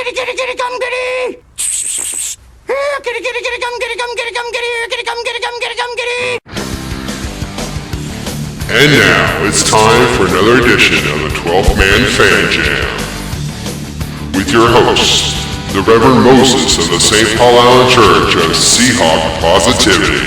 kitty, kitty, kitty, come kitty! Here, kitty, kitty, kitty, come kitty, come kitty, come kitty, here, kitty, come kitty, come kitty, come kitty! And now it's time for another edition of the 12th Man Fan Jam. With your hosts, the Reverend Moses of the St. Paul Island Church of Seahawk Positivity.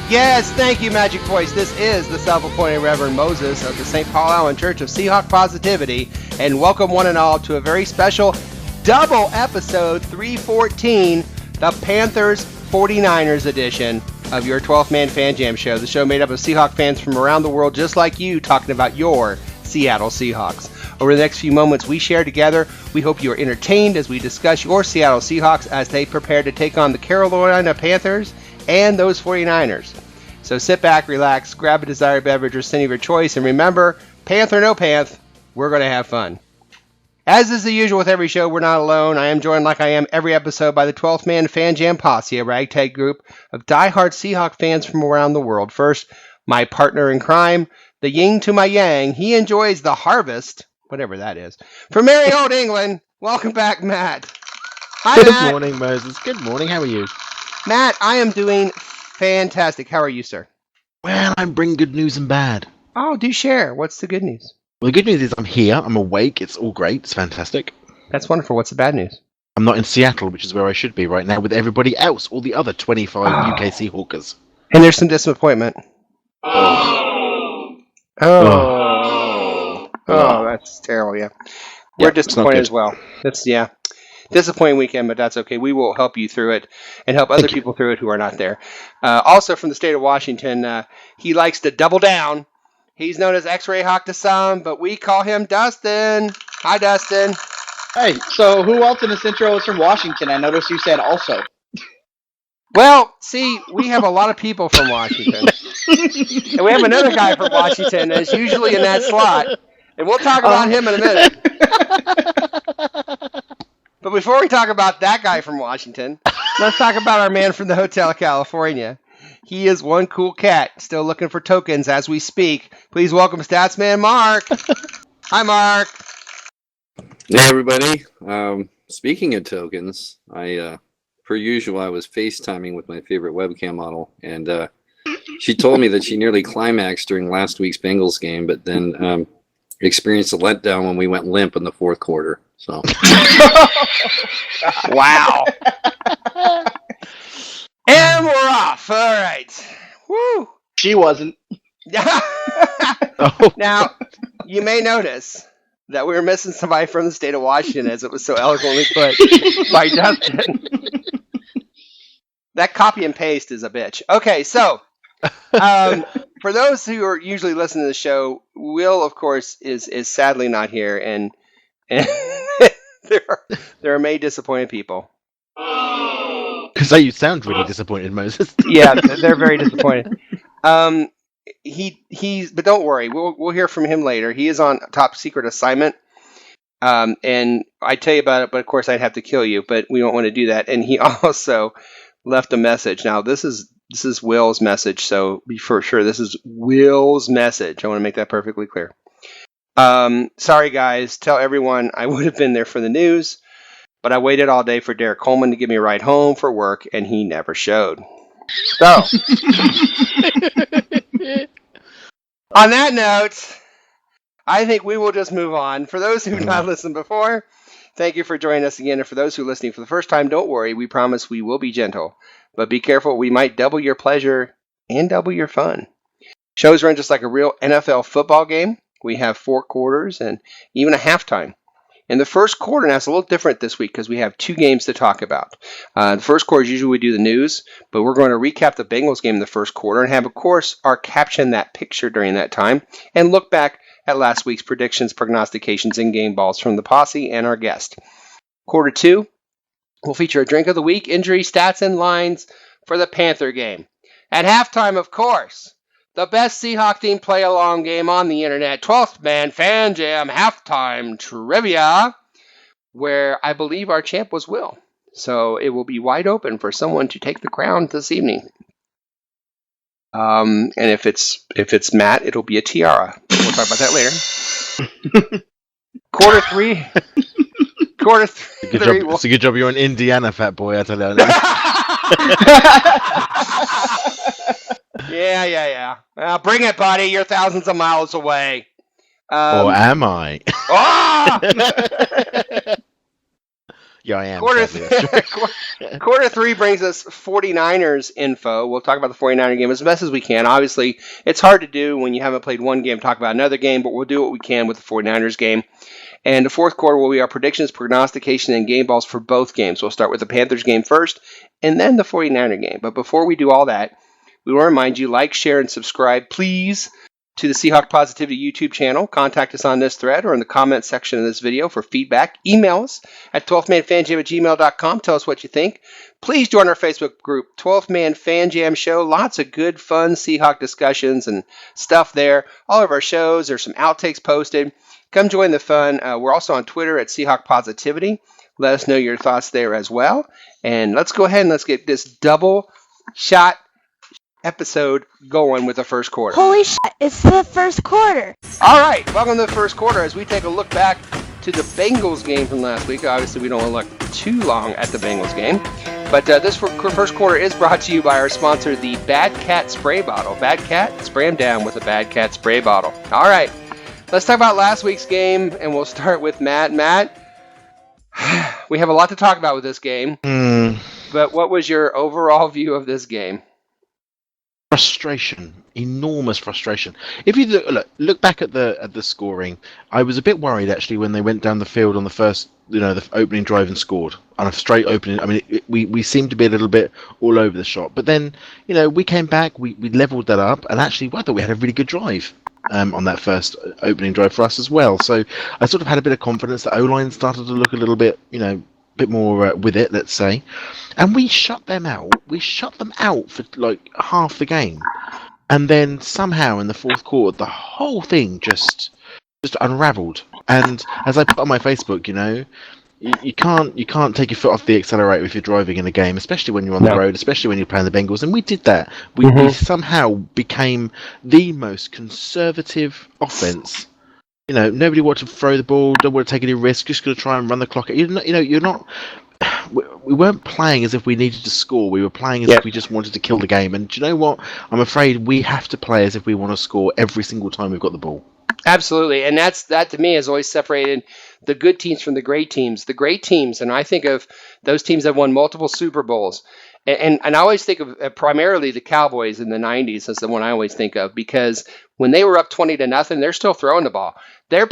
Yes, thank you, Magic Voice. This is the self-appointed Reverend Moses of the St. Paul Island Church of Seahawk Positivity, and welcome one and all to a very special double episode 314, the Panthers 49ers edition of your 12th Man Fan Jam show, the show made up of Seahawk fans from around the world just like you, talking about your Seattle Seahawks. Over the next few moments we share together, we hope you are entertained as we discuss your Seattle Seahawks as they prepare to take on the Carolina Panthers and those 49ers. So sit back, relax, grab a desired beverage or sin of your choice, and remember, Panther no panth, we're going to have fun. As is the usual with every show, we're not alone. I am joined like I am every episode by the 12th Man Fan Jam Posse, a ragtag group of diehard Seahawk fans from around the world. First, my partner in crime, the yin to my yang. He enjoys the harvest, whatever that is, from merry old England. Welcome back, Matt. Hi, Good Matt. morning, Moses. Good morning. How are you? Matt, I am doing fantastic. How are you, sir? Well, I'm bringing good news and bad. Oh, do share. What's the good news? Well, the good news is I'm here. I'm awake. It's all great. It's fantastic. That's wonderful. What's the bad news? I'm not in Seattle, which is where I should be right now with everybody else, all the other 25 UK Seahawkers. And there's some disappointment. Oh, That's terrible, yeah. We're disappointed as well. Disappointing weekend, but that's okay. We will help you through it and help other people through it who are not there. Also from the state of Washington, he likes to double down. He's known as X-Ray Hawk to some, but we call him Dustin. Hi, Dustin. Hey, so who else in this intro is from Washington? I noticed you said also. Well, see, we have a lot of people from Washington. And we have another guy from Washington that's usually in that slot. And we'll talk about him in a minute. But before we talk about that guy from Washington, let's talk about our man from the Hotel California. He is one cool cat, still looking for tokens as we speak. Please welcome Statsman Mark. Hi, Mark. Hey, everybody. Speaking of tokens, per usual, I was FaceTiming with my favorite webcam model, and she told me that she nearly climaxed during last week's Bengals game, but then experienced a letdown when we went limp in the fourth quarter. So, wow. And we're off. All right. Woo. She wasn't. Now, you may notice that we were missing somebody from the state of Washington, as it was so eloquently put by Dustin. That copy and paste is a bitch. Okay, so for those who are usually listening to the show, Will, of course, is sadly not here, and there are many disappointed people. Because you sound really disappointed, Moses. Yeah, they're very disappointed. But don't worry, we'll hear from him later. He is on top secret assignment, and I'd tell you about it, but of course I'd have to kill you. But we don't want to do that. And he also left a message. Now this is Will's message, so be for sure this is Will's message. I want to make that perfectly clear. Sorry guys, tell everyone I would have been there for the news, but I waited all day for Derek Coleman to give me a ride home for work, and he never showed. So, on that note, I think we will just move on. For those who have not listened before, thank you for joining us again. And for those who are listening for the first time, don't worry. We promise we will be gentle. But be careful. We might double your pleasure and double your fun. Shows run just like a real NFL football game. We have 4 quarters and even a halftime. In the first quarter, now it's a little different this week because we have 2 games to talk about. The first quarter is usually we do the news, but we're going to recap the Bengals game in the first quarter and have, of course, our caption that picture during that time and look back at last week's predictions, prognostications, and game balls from the posse and our guest. Quarter 2 will feature a drink of the week, injury, stats, and lines for the Panther game. At halftime, of course, the best Seahawk-themed play-along game on the internet, 12th Man Fan Jam Halftime Trivia, where I believe our champ was Will. So it will be wide open for someone to take the crown this evening. And if it's Matt, it'll be a tiara. We'll talk about that later. Quarter Quarter It's a good three. job. It's a good job you're in Indiana, fat boy. I tell you. Yeah. Well, bring it, buddy. You're thousands of miles away. Or am I? Ah! Yeah, I am. Quarter, Sadly, that's true. Quarter three brings us 49ers info. We'll talk about the 49er game as best as we can. Obviously, it's hard to do when you haven't played one game, talk about another game, but we'll do what we can with the 49ers game. And the fourth quarter will be our predictions, prognostication, and game balls for both games. We'll start with the Panthers game first, and then the 49er game. But before we do all that, we want to remind you, like, share, and subscribe, please, to the Seahawk Positivity YouTube channel. Contact us on this thread or in the comment section of this video for feedback. Email us at 12thmanfanjam@gmail.com. Tell us what you think. Please join our Facebook group, 12th Man Fan Jam Show. Lots of good, fun Seahawk discussions and stuff there. All of our shows, there's some outtakes posted. Come join the fun. We're also on Twitter at Seahawk Positivity. Let us know your thoughts there as well. And let's go ahead and let's get this double shot episode going with the first quarter. Holy shit, it's the first quarter. All right, welcome to the first quarter as we take a look back to the Bengals game from last week. Obviously, we don't want to look too long at the Bengals game. But this first quarter is brought to you by our sponsor, the Bad Cat Spray Bottle. Bad Cat, spray them down with a Bad Cat Spray Bottle. All right, let's talk about last week's game, and we'll start with Matt. Matt, we have a lot to talk about with this game. But what was your overall view of this game? Frustration, enormous frustration. If you look back at the scoring, I was a bit worried actually when they went down the field on the first, the opening drive and scored on a straight opening. I mean, we seemed to be a little bit all over the shop, but then we came back, we leveled that up, and actually I thought we had a really good drive on that first opening drive for us as well. So I sort of had a bit of confidence. The O-line started to look a little bit, bit more with it, let's say, and we shut them out. We shut them out for like half the game, and then somehow in the fourth quarter, the whole thing just unravelled. And as I put on my Facebook, you can't take your foot off the accelerator if you're driving in a game, especially when you're on the road, especially when you're playing the Bengals. And we did that. We somehow became the most conservative offense. Nobody wanted to throw the ball, don't want to take any risk, just going to try and run the clock. You're not. We weren't playing as if we needed to score. We were playing as if we just wanted to kill the game. And do you know what? I'm afraid we have to play as if we want to score every single time we've got the ball. Absolutely, and that to me has always separated the good teams from the great teams. The great teams, and I think of those teams that won multiple Super Bowls. And I always think of primarily the Cowboys in the 90s as the one I always think of, because when they were up 20-0, they're still throwing the ball. They're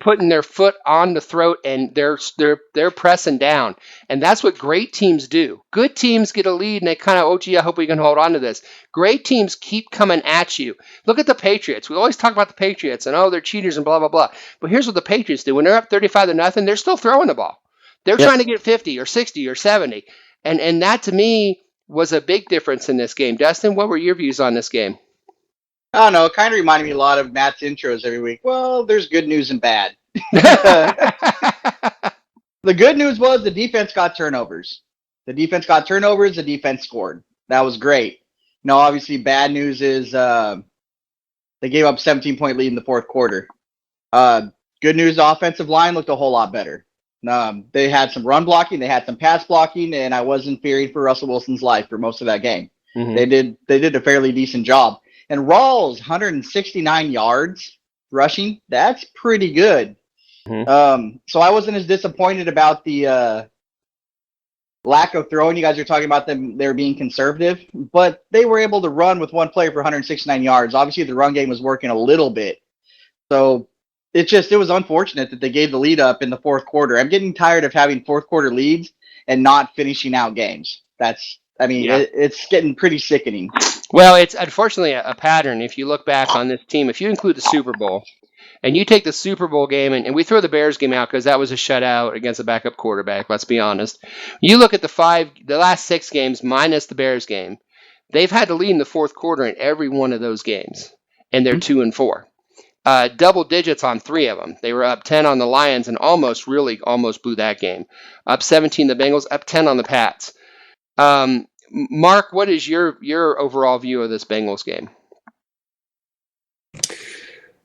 putting their foot on the throat and they're pressing down. And that's what great teams do. Good teams get a lead and they kind of, oh gee, I hope we can hold on to this. Great teams keep coming at you. Look at the Patriots. We always talk about the Patriots and they're cheaters and blah, blah, blah. But here's what the Patriots do. When they're up 35-0, they're still throwing the ball. They're trying to get 50 or 60 or 70. And that, to me, was a big difference in this game. Dustin, what were your views on this game? I don't know. It kind of reminded me a lot of Matt's intros every week. Well, there's good news and bad. The good news was the defense got turnovers. The defense scored. That was great. Now, obviously, bad news is they gave up 17-point lead in the fourth quarter. Good news, the offensive line looked a whole lot better. They had some run blocking, they had some pass blocking, and I wasn't fearing for Russell Wilson's life for most of that game. They did a fairly decent job. And Rawls, 169 yards rushing, that's pretty good. So I wasn't as disappointed about the lack of throwing. You guys are talking about they're being conservative, but they were able to run with one player for 169 yards. Obviously, the run game was working a little bit. So it was unfortunate that they gave the lead up in the fourth quarter. I'm getting tired of having fourth quarter leads and not finishing out games. It's getting pretty sickening. Well, it's unfortunately a pattern. If you look back on this team, if you include the Super Bowl, and you take the Super Bowl game, and we throw the Bears game out because that was a shutout against a backup quarterback, let's be honest. You look at the last 6 games minus the Bears game, they've had to lead in the fourth quarter in every one of those games, and they're 2-4. Double digits on 3 of them. They were up 10 on the Lions and almost blew that game. Up 17 the Bengals, up 10 on the Pats. Mark, what is your overall view of this Bengals game?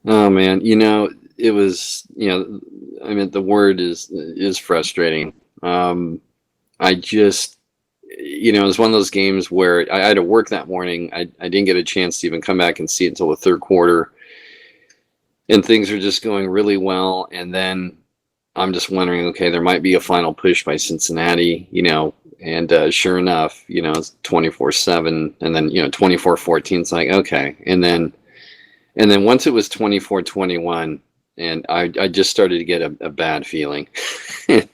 Oh man, it was, I mean, the word is frustrating. I just, it was one of those games where I had to work that morning. I didn't get a chance to even come back and see it until the third quarter. And things are just going really well. And then I'm just wondering, okay, there might be a final push by Cincinnati, and sure enough, it's 24-7. And then, 24-14, it's like, okay. And then once it was 24-21, and I just started to get a bad feeling. and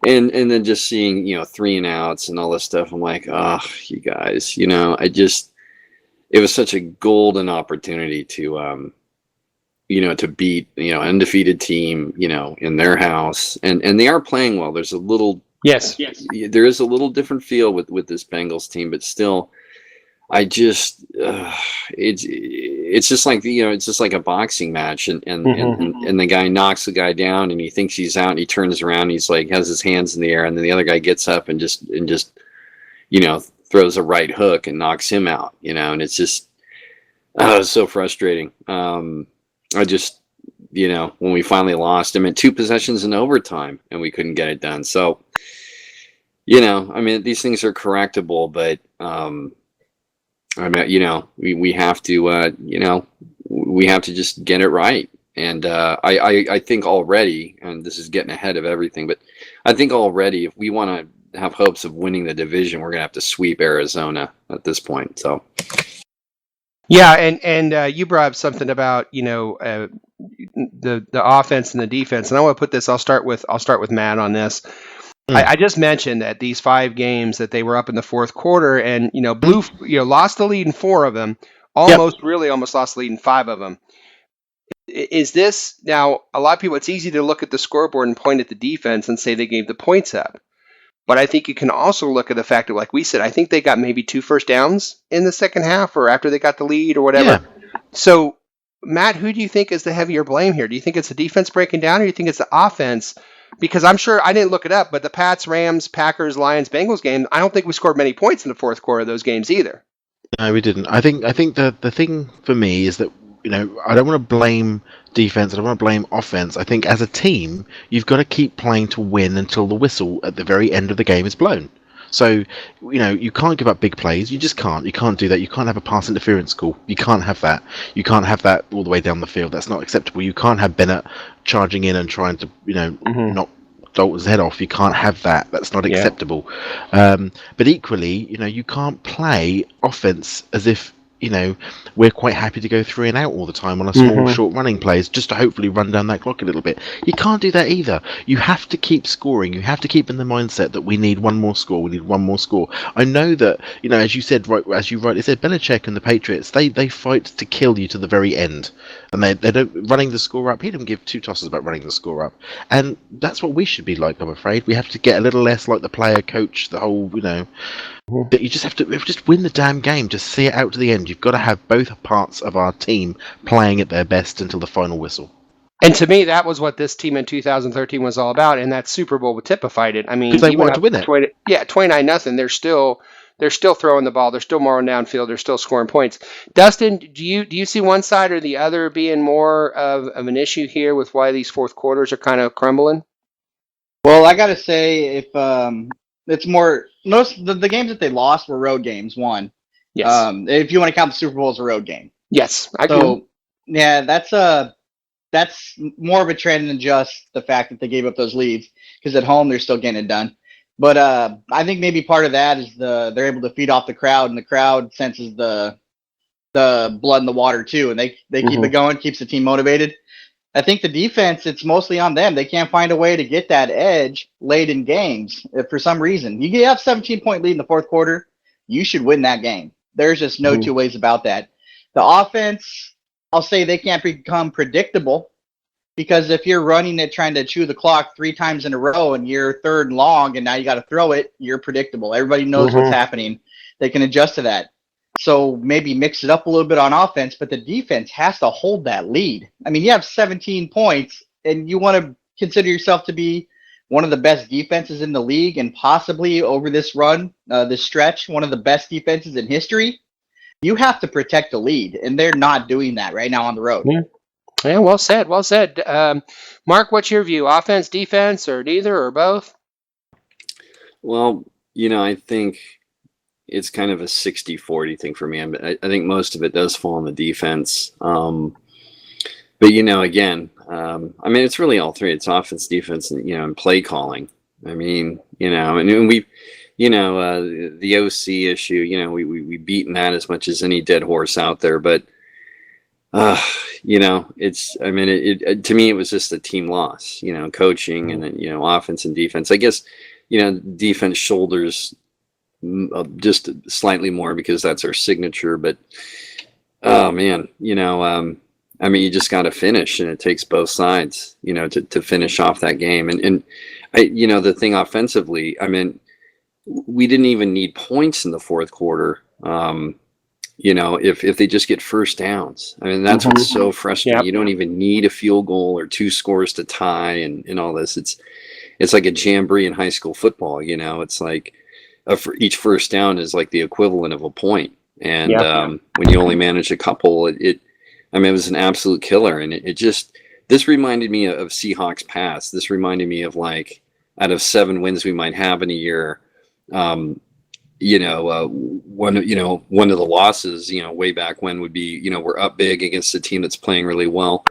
then just seeing, 3-and-outs and all this stuff, I'm like, oh, you guys, it was such a golden opportunity to, to beat, an undefeated team, in their house. And they are playing well. There's a little, yes, there is a little different feel with this Bengals team, but still, I just, it's just like, it's just like a boxing match, and the guy knocks the guy down, and he thinks he's out, and he turns around, and he's like, has his hands in the air, and then the other guy gets up and just throws a right hook and knocks him out, and it's just, it's so frustrating. I just, when we finally lost, I mean, 2 possessions in overtime, and we couldn't get it done. So, I mean, these things are correctable, but, I mean, we have to, we have to just get it right. And I think already, and this is getting ahead of everything, but I think already, if we want to have hopes of winning the division, we're going to have to sweep Arizona at this point. So, yeah, and you brought up something about the offense and the defense, and I want to put this. I'll start with Matt on this. I just mentioned that these 5 games that they were up in the fourth quarter, and lost the lead in 4 of them, almost lost the lead in 5 of them. Is this now a lot of people? It's easy to look at the scoreboard and point at the defense and say they gave the points up, but I think you can also look at the fact that, like we said, I think they got maybe 2 first downs in the second half, or after they got the lead, or whatever. Yeah. So, Matt, who do you think is the heavier blame here? Do you think it's the defense breaking down, or do you think it's the offense? Because I'm sure, I didn't look it up, but the Pats, Rams, Packers, Lions, Bengals game, I don't think we scored many points in the fourth quarter of those games either. No, we didn't. I think the thing for me is that, I don't want to blame defense. I don't want to blame offense. I think as a team, you've got to keep playing to win until the whistle at the very end of the game is blown. So, you can't give up big plays. You just can't. You can't do that. You can't have a pass interference call. You can't have that. You can't have that all the way down the field. That's not acceptable. You can't have Bennett charging in and trying to, knock Dalton's head off. You can't have that. That's not acceptable. But equally, you can't play offense as if, we're quite happy to go 3-and-out all the time on a small, short running plays just to hopefully run down that clock a little bit. You can't do that either. You have to keep scoring. You have to keep in the mindset that we need one more score. We need one more score. I know that, as you said, as you rightly said, Belichick and the Patriots, they fight to kill you to the very end. And they don't, running the score up, he didn't give 2 tosses about running the score up. And that's what we should be like, I'm afraid. We have to get a little less like the player coach, the whole, that you just have to just win the damn game. Just see it out to the end. You've got to have both parts of our team playing at their best until the final whistle. And to me, that was what this team in 2013 was all about, and that Super Bowl typified it. I mean, they wanted to win it. 29-0. They're still throwing the ball. They're still more on downfield. They're still scoring points. Dustin, do you see one side or the other being more of an issue here with why these fourth quarters are kind of crumbling? Well, I got to say, if it's more, most the games that they lost were road games. One, yes. If you want to count the Super Bowl as a road game, yes, I so, can. Yeah, that's more of a trend than just the fact that they gave up those leads, because at home they're still getting it done. But I think maybe part of that is they're able to feed off the crowd, and the crowd senses the blood in the water too, and they keep it going, keeps the team motivated. I think the defense, it's mostly on them. They can't find a way to get that edge late in games for some reason. You have 17-point lead in the fourth quarter, you should win that game. There's just no 2 ways about that. The offense, I'll say they can't become predictable, because if you're running it trying to chew the clock 3 times in a row and you're 3rd and long and now you got to throw it, you're predictable. Everybody knows what's happening. They can adjust to that. So maybe mix it up a little bit on offense, but the defense has to hold that lead. I mean, you have 17 points and you want to consider yourself to be one of the best defenses in the league, and possibly over this run, this stretch, one of the best defenses in history. You have to protect the lead, and they're not doing that right now on the road. Yeah, well said. Well said. Mark, what's your view? Offense, defense, or neither, or both? Well, I think it's kind of a 60-40 thing for me. I think most of it does fall on the defense. But, again, it's really all three. It's offense, defense, and play calling. And we, the OC issue, we beaten that as much as any dead horse out there. But, it's, to me, it was just a team loss, coaching and then, offense and defense. I guess, defense shoulders just slightly more because that's our signature. But, oh, man, you just got to finish, and it takes both sides, to finish off that game. And the thing offensively, we didn't even need points in the fourth quarter. If they just get first downs, that's what's so frustrating. Yep. You don't even need a field goal or 2 scores to tie and all this. It's like a jamboree in high school football. It's like for each first down is like the equivalent of a point. And when you only manage a couple, it was an absolute killer. And this reminded me of Seahawks past. This reminded me of like out of 7 wins we might have in a year, one of the losses, way back when would be, we're up big against a team that's playing really well,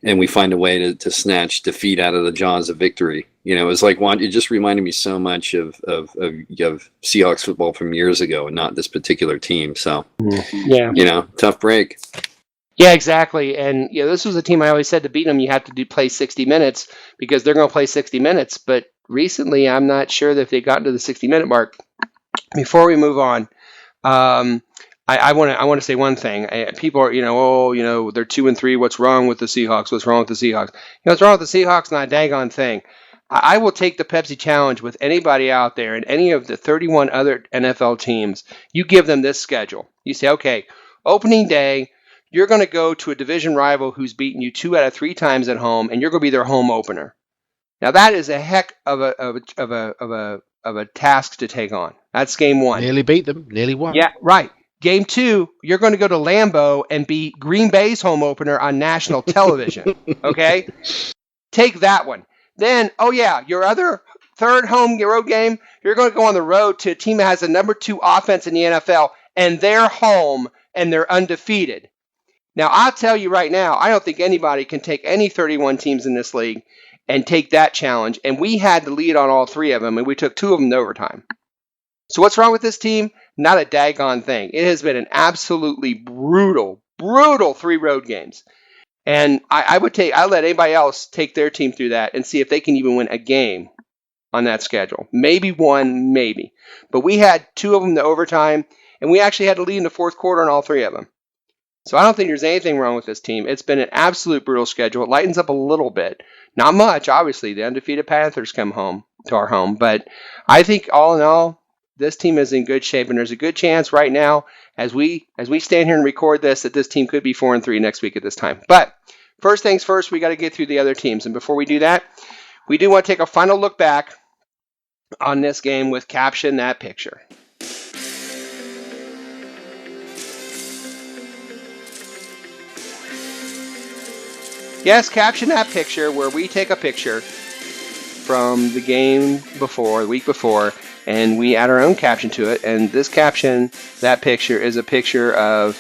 and we find a way to snatch defeat out of the jaws of victory. It was like it just reminded me so much of Seahawks football from years ago, and not this particular team. So, tough break. Yeah, exactly. And this was a team I always said to beat them, you have to play 60 minutes because they're going to play 60 minutes. But recently, I'm not sure that if they got to the 60-minute mark. Before we move on, I want to say one thing. People are, they're 2-3. What's wrong with the Seahawks? What's wrong with the Seahawks? What's wrong with the Seahawks? Not a daggone thing. I will take the Pepsi challenge with anybody out there and any of the 31 other NFL teams. You give them this schedule. You say, okay, opening day, you're going to go to a division rival who's beaten you 2 out of 3 times at home, and you're going to be their home opener. Now that is a heck of a task to take on. That's game 1. Nearly beat them. Nearly won. Yeah, right. Game 2, you're going to go to Lambeau and be Green Bay's home opener on national television. Okay? Take that one. Then, your other third home road game, you're going to go on the road to a team that has the number 2 offense in the NFL, and they're home and they're undefeated. Now, I'll tell you right now, I don't think anybody can take any 31 teams in this league and take that challenge. And we had the lead on all 3 of them, and we took 2 of them to overtime. So what's wrong with this team? Not a daggone thing. It has been an absolutely brutal 3 road games. And I let anybody else take their team through that and see if they can even win a game on that schedule. Maybe 1, maybe. But we had 2 of them to overtime, and we actually had to lead in the fourth quarter on all 3 of them. So I don't think there's anything wrong with this team. It's been an absolute brutal schedule. It lightens up a little bit. Not much, obviously. The undefeated Panthers come home to our home. But I think all in all, this team is in good shape. And there's a good chance right now, as we stand here and record this, that this team could be 4-3 next week at this time. But first things first, we got to get through the other teams. And before we do that, we do want to take a final look back on this game with Caption That Picture. Yes, Caption That Picture, where we take a picture from the game before, the week before, and we add our own caption to it. And this Caption That Picture is a picture of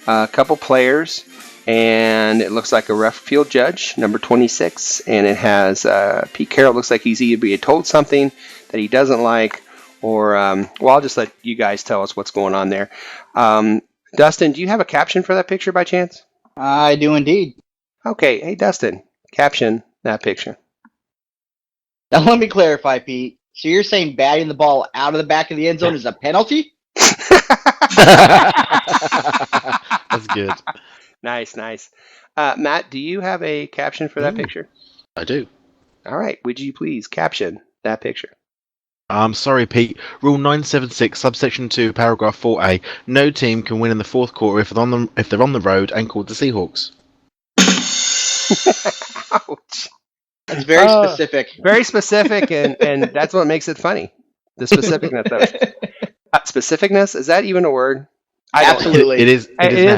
a couple players, and it looks like a ref field judge, number 26, and it has Pete Carroll. Looks like he's either being told something that he doesn't like, or, I'll just let you guys tell us what's going on there. Dustin, do you have a caption for that picture by chance? I do indeed. Okay, hey Dustin, caption that picture. Now let me clarify, Pete. So you're saying batting the ball out of the back of the end zone is a penalty? That's good. Nice. Matt, do you have a caption for that picture? I do. All right, would you please caption that picture? I'm sorry, Pete. Rule 976, subsection 2, paragraph 4A. No team can win in the fourth quarter if they're on the road and called the Seahawks. Ouch. That's very specific. Very specific, and that's what makes it funny. The specificness of it. Specificness? Is that even a word? Absolutely. It is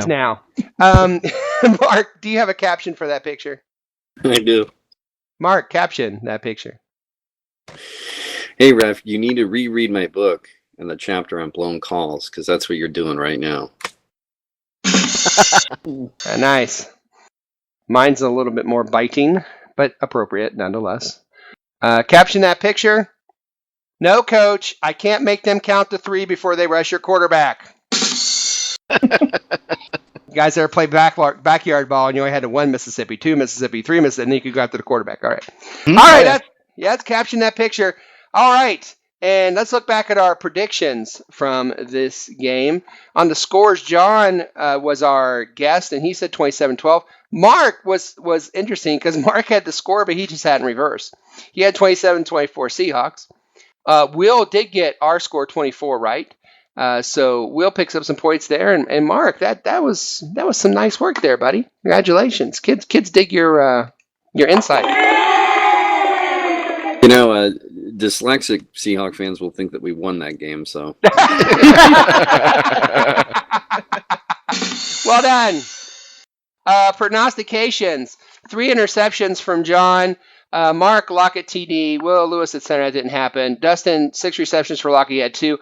now. Mark, do you have a caption for that picture? I do. Mark, caption that picture. Hey, Ref, you need to reread my book and the chapter on blown calls, because that's what you're doing right now. Nice. Mine's a little bit more biting, but appropriate nonetheless. Caption that picture. No, coach, I can't make them count to 3 before they rush your quarterback. You guys ever play backyard ball and you only had to 1 Mississippi, 2 Mississippi, 3 Mississippi, and then you could go after the quarterback. All right. All right, let's caption that picture. All right, and let's look back at our predictions from this game. On the scores, John was our guest, and he said 27-12. Mark was interesting because Mark had the score, but he just had in reverse. He had 27-24 Seahawks. Will did get our score 24 right. So Will picks up some points there, and Mark, that was some nice work there, buddy. Congratulations, kids dig your insight. You know, dyslexic Seahawk fans will think that we won that game. So well done. Prognostications: 3 interceptions from John. Mark Lockett TD. Will Lewis at center. That didn't happen. Dustin 6 receptions for Lockett. He had 2.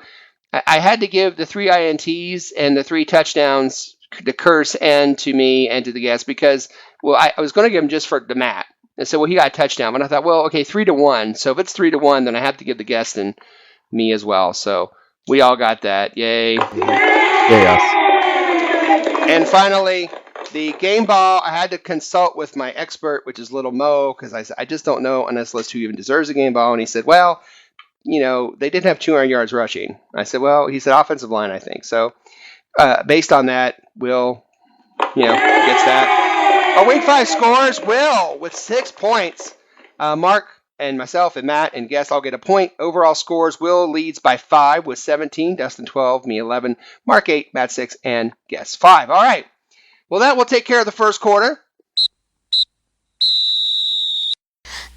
I had to give the 3 INTs and the 3 touchdowns to Curse and to me and to the guest because, well, I was going to give them just for the Matt. And so, well, he got a touchdown. But I thought, well, okay, 3-1. So if it's 3-1, then I have to give the guest and me as well. So we all got that. Yay. Yes. And finally, the game ball, I had to consult with my expert, which is Little Mo, because I just don't know on this list who even deserves a game ball. And he said, well, you know, they did have 200 yards rushing. I said, well, he said offensive line, I think. So based on that, Will, gets that. Our Week 5 scores, Will with 6 points. Mark and myself and Matt and guest all get a point. Overall scores, Will leads by 5 with 17, Dustin 12, me 11, Mark 8, Matt 6, and guest 5. All right. Well, that will take care of the first quarter.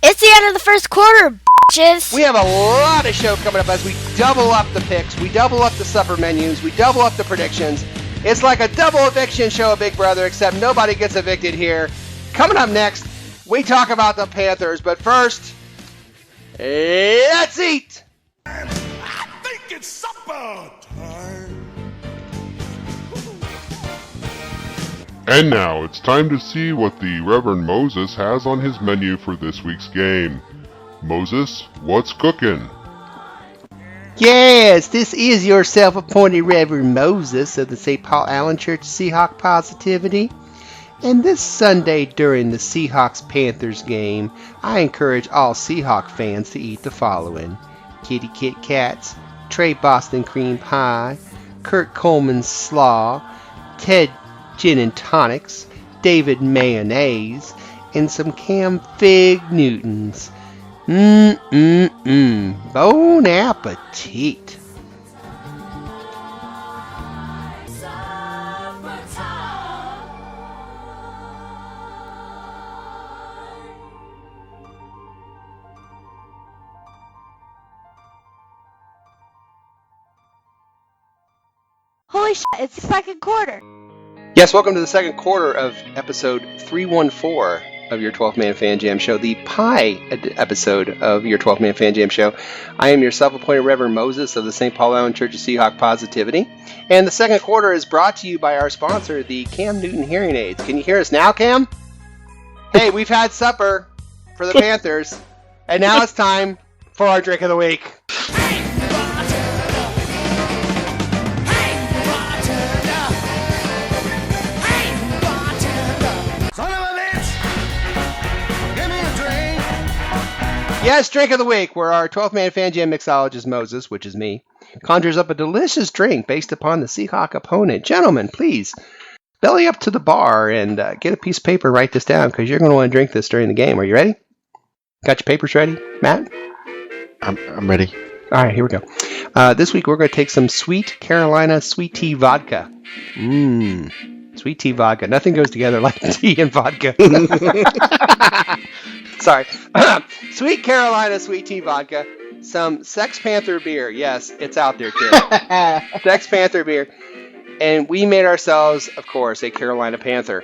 It's the end of the first quarter, bitches. We have a lot of show coming up as we double up the picks, we double up the supper menus, we double up the predictions. It's like a double eviction show of Big Brother, except nobody gets evicted here. Coming up next, we talk about the Panthers, but first, let's eat. I think it's supper time. And now it's time to see what the Reverend Moses has on his menu for this week's game. Moses, what's cooking? Yes, this is your self-appointed Reverend Moses of the St. Paul Allen Church Seahawk Positivity. And this Sunday during the Seahawks-Panthers game, I encourage all Seahawk fans to eat the following: Kitty Kit Kats, Trey Boston Cream Pie, Kurt Coleman Slaw, Ted Gin and Tonics, David Mayonnaise, and some Cam Fig Newtons. Bon appetit. Holy shit, it's the second quarter. Yes, welcome to the second quarter of episode 314 of your 12-Man Fan Jam Show, the Pie episode of your 12-Man Fan Jam Show. I am your self-appointed Reverend Moses of the St. Paul Allen Church of Seahawk Positivity. And the second quarter is brought to you by our sponsor, the Cam Newton Hearing Aids. Can you hear us now, Cam? Hey, we've had supper for the Panthers, and now it's time for our drink of the week. Yes, drink of the week, where our 12-man fan jam mixologist Moses, which is me, conjures up a delicious drink based upon the Seahawk opponent. Gentlemen, please, belly up to the bar and get a piece of paper and write this down, because you're going to want to drink this during the game. Are you ready? Got your papers ready, Matt? I'm ready. All right, here we go. This week we're going to take some sweet Carolina sweet tea vodka. Sweet tea vodka. Nothing goes together like tea and vodka. Sorry. Sweet Carolina sweet tea vodka. Some Sex Panther beer. Yes, it's out there, kid. Sex Panther beer. And we made ourselves, of course, a Carolina Panther.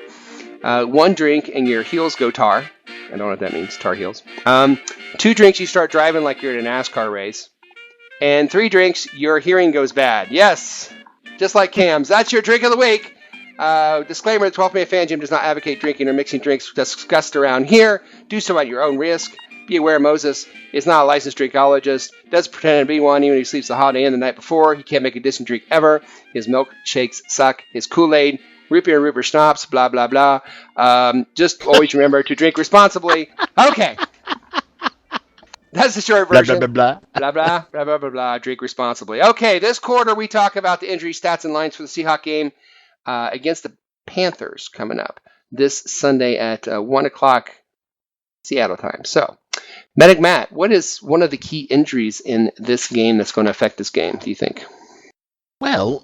1 drink and your heels go tar. I don't know what that means, tar heels. 2 drinks, you start driving like you're in a NASCAR race. And 3 drinks, your hearing goes bad. Yes, just like Cam's. That's your drink of the week. Disclaimer, the 12th Man Fan Gym does not advocate drinking or mixing drinks discussed around here. Do so at your own risk. Be aware Moses is not a licensed drinkologist. Does pretend to be one even when he sleeps the Holiday Inn the night before. He can't make a decent drink ever. His milkshakes suck. His Kool-Aid, root beer and root beer schnapps, blah, blah, blah. Just always remember to drink responsibly. Okay. That's the short version. Blah, blah, blah, blah, blah, blah, blah, blah. Drink responsibly. Okay, this quarter we talk about the injury stats and lines for the Seahawk game against the Panthers coming up this Sunday at 1 o'clock Seattle time. So, Medic Matt, what is one of the key injuries in this game that's going to affect this game, do you think? Well,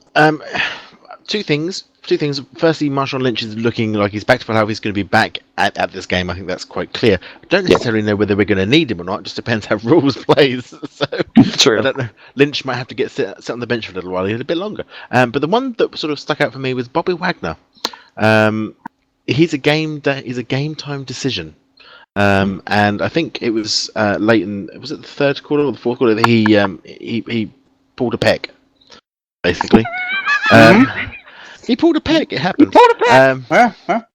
two things. Firstly, Marshawn Lynch is looking like he's back to full health. He's going to be back at this game. I think that's quite clear. I don't necessarily know whether we're going to need him or not. It just depends how Rules plays. So True. I don't know. Lynch might have to sit on the bench for a little while, a bit longer. But the one that sort of stuck out for me was Bobby Wagner. He's a game time decision. And I think it was late in, was it the third quarter or the fourth quarter that he pulled a pec, basically. He pulled a pec. It happened. He pulled a pec.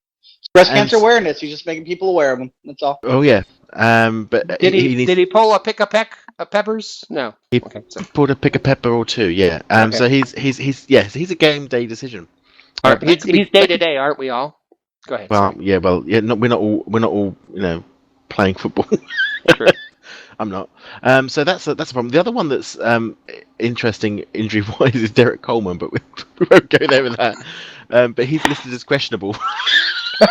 Breast cancer awareness. He's just making people aware of them. That's all. Oh yeah. But did he pull a pick a peck of peppers? No. He pulled a pick a pepper or two. Yeah. Okay. So he's a game day decision. He's day to day, aren't we all? Go ahead. Well, yeah. Well, yeah. No, we're not all playing football. True. I'm not. So that's a problem. The other one that's interesting injury-wise is Derek Coleman, but we won't go there with that. But he's listed as questionable.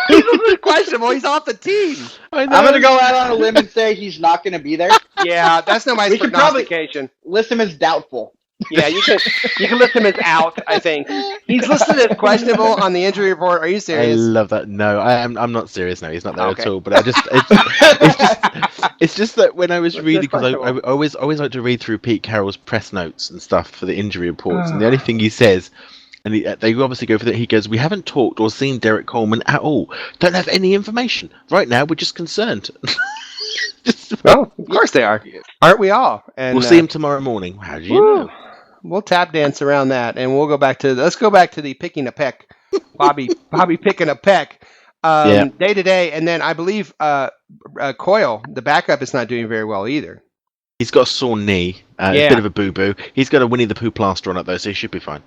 He's listed as questionable. He's off the team. I'm going to go out on a limb and say he's not going to be there. Yeah, that's no my prognostication. List him as doubtful. Yeah, you can list him as out, I think. He's listed as questionable on the injury report. Are you serious? I love that. No, I'm not serious. No, he's not there at all. But it's just that when I was reading, because I always like to read through Pete Carroll's press notes and stuff for the injury reports, and the only thing he says, and they obviously go for that. He goes, "We haven't talked or seen Derek Coleman at all. Don't have any information right now. We're just concerned." Well, of course they are. Aren't we all? And we'll see him tomorrow morning. How do you know? We'll tap dance around that, and we'll go back to the picking a peck. Bobby picking a peck. Day to day, and then I believe Coyle, the backup, is not doing very well either. He's got a sore knee. A bit of a boo-boo. He's got a Winnie the Pooh plaster on it though, so he should be fine.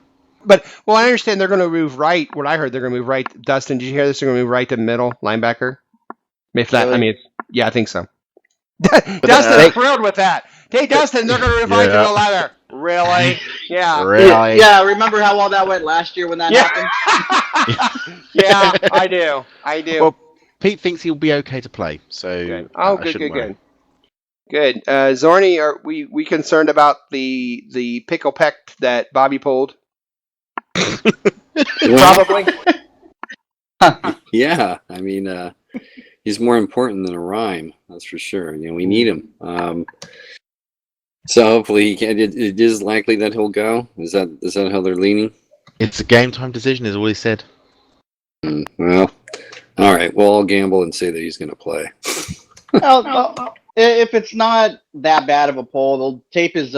But I understand they're going to move right. What I heard, they're going to move right. Dustin, did you hear this? They're going to move right to middle linebacker. If that, really? I think so. Dustin, I'm thrilled with that. Hey, Dustin, they're going to move right to the ladder. Really? Yeah. Really? Yeah. Remember how well that went last year when that happened? Yeah, I do. Well, Pete thinks he'll be okay to play. So. Good. Oh, good. Zorny, are we concerned about the pickle peck that Bobby pulled? Probably. Yeah. I mean, he's more important than a rhyme. That's for sure. We need him. So hopefully he can. It is likely that he'll go. Is that how they're leaning? It's a game time decision, is all he said. Well, all right. Well, I'll gamble and say that he's going to play. If it's not that bad of a pull, they'll tape his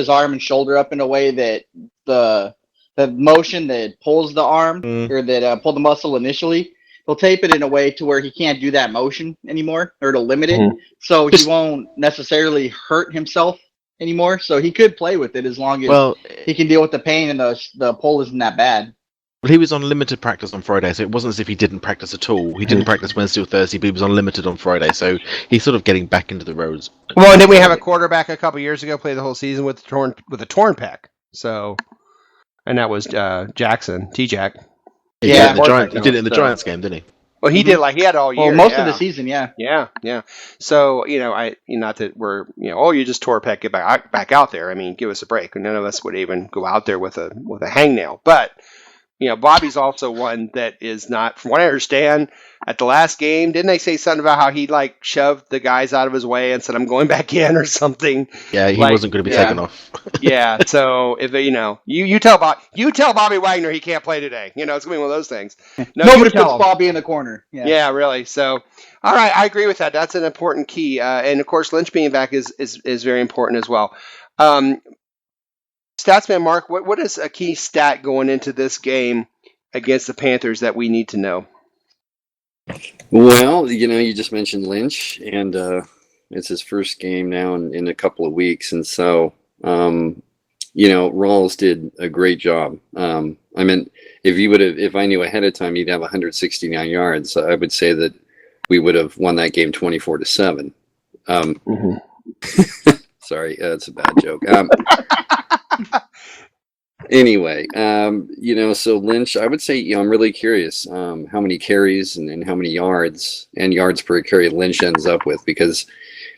arm and shoulder up in a way that the motion that pulls the arm or that pulled the muscle initially, they'll tape it in a way to where he can't do that motion anymore, or to limit it, so he won't necessarily hurt himself anymore. So he could play with it as long as he can deal with the pain and the pull isn't that bad. Well, he was on limited practice on Friday, so it wasn't as if he didn't practice at all. He didn't practice Wednesday or Thursday, but he was on limited on Friday, so he's sort of getting back into the roads. Well, and then we have a quarterback a couple years ago play the whole season with a torn pec. So, and that was Jackson, T-Jack. He did it in the Giants game, didn't he? Well, he did, he had all year. Well, most of the season, yeah. Yeah. So, not that we're, you just tore a pec, get back out there. I mean, give us a break. None of us would even go out there with a hangnail. But, Bobby's also one that is not, from what I understand, at the last game, didn't they say something about how he shoved the guys out of his way and said, "I'm going back in" or something? Yeah, he wasn't going to be taken off. Yeah. So if you tell Bobby Wagner he can't play today. It's gonna be one of those things. No, Nobody puts Bobby in the corner. Yeah, really. So, all right, I agree with that. That's an important key, and of course, Lynch being back is very important as well. Statsman Mark, what is a key stat going into this game against the Panthers that we need to know? Well, you just mentioned Lynch, and it's his first game now in a couple of weeks, and so Rawls did a great job. If I knew ahead of time he'd have 169 yards, I would say that we would have won that game 24-7. Sorry, that's a bad joke. Anyway, so Lynch, I would say, I'm really curious how many carries and how many yards per carry Lynch ends up with, because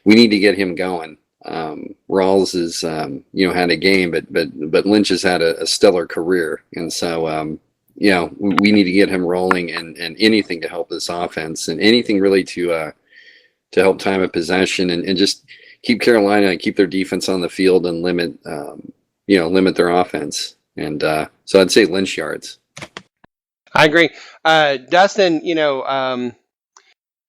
we need to get him going. Rawls has, had a game, but Lynch has had a stellar career, and so we need to get him rolling, and anything to help this offense, and anything really to help time of possession, and just keep Carolina and keep their defense on the field and limit their offense. And so I'd say Lynch yards. I agree. Dustin,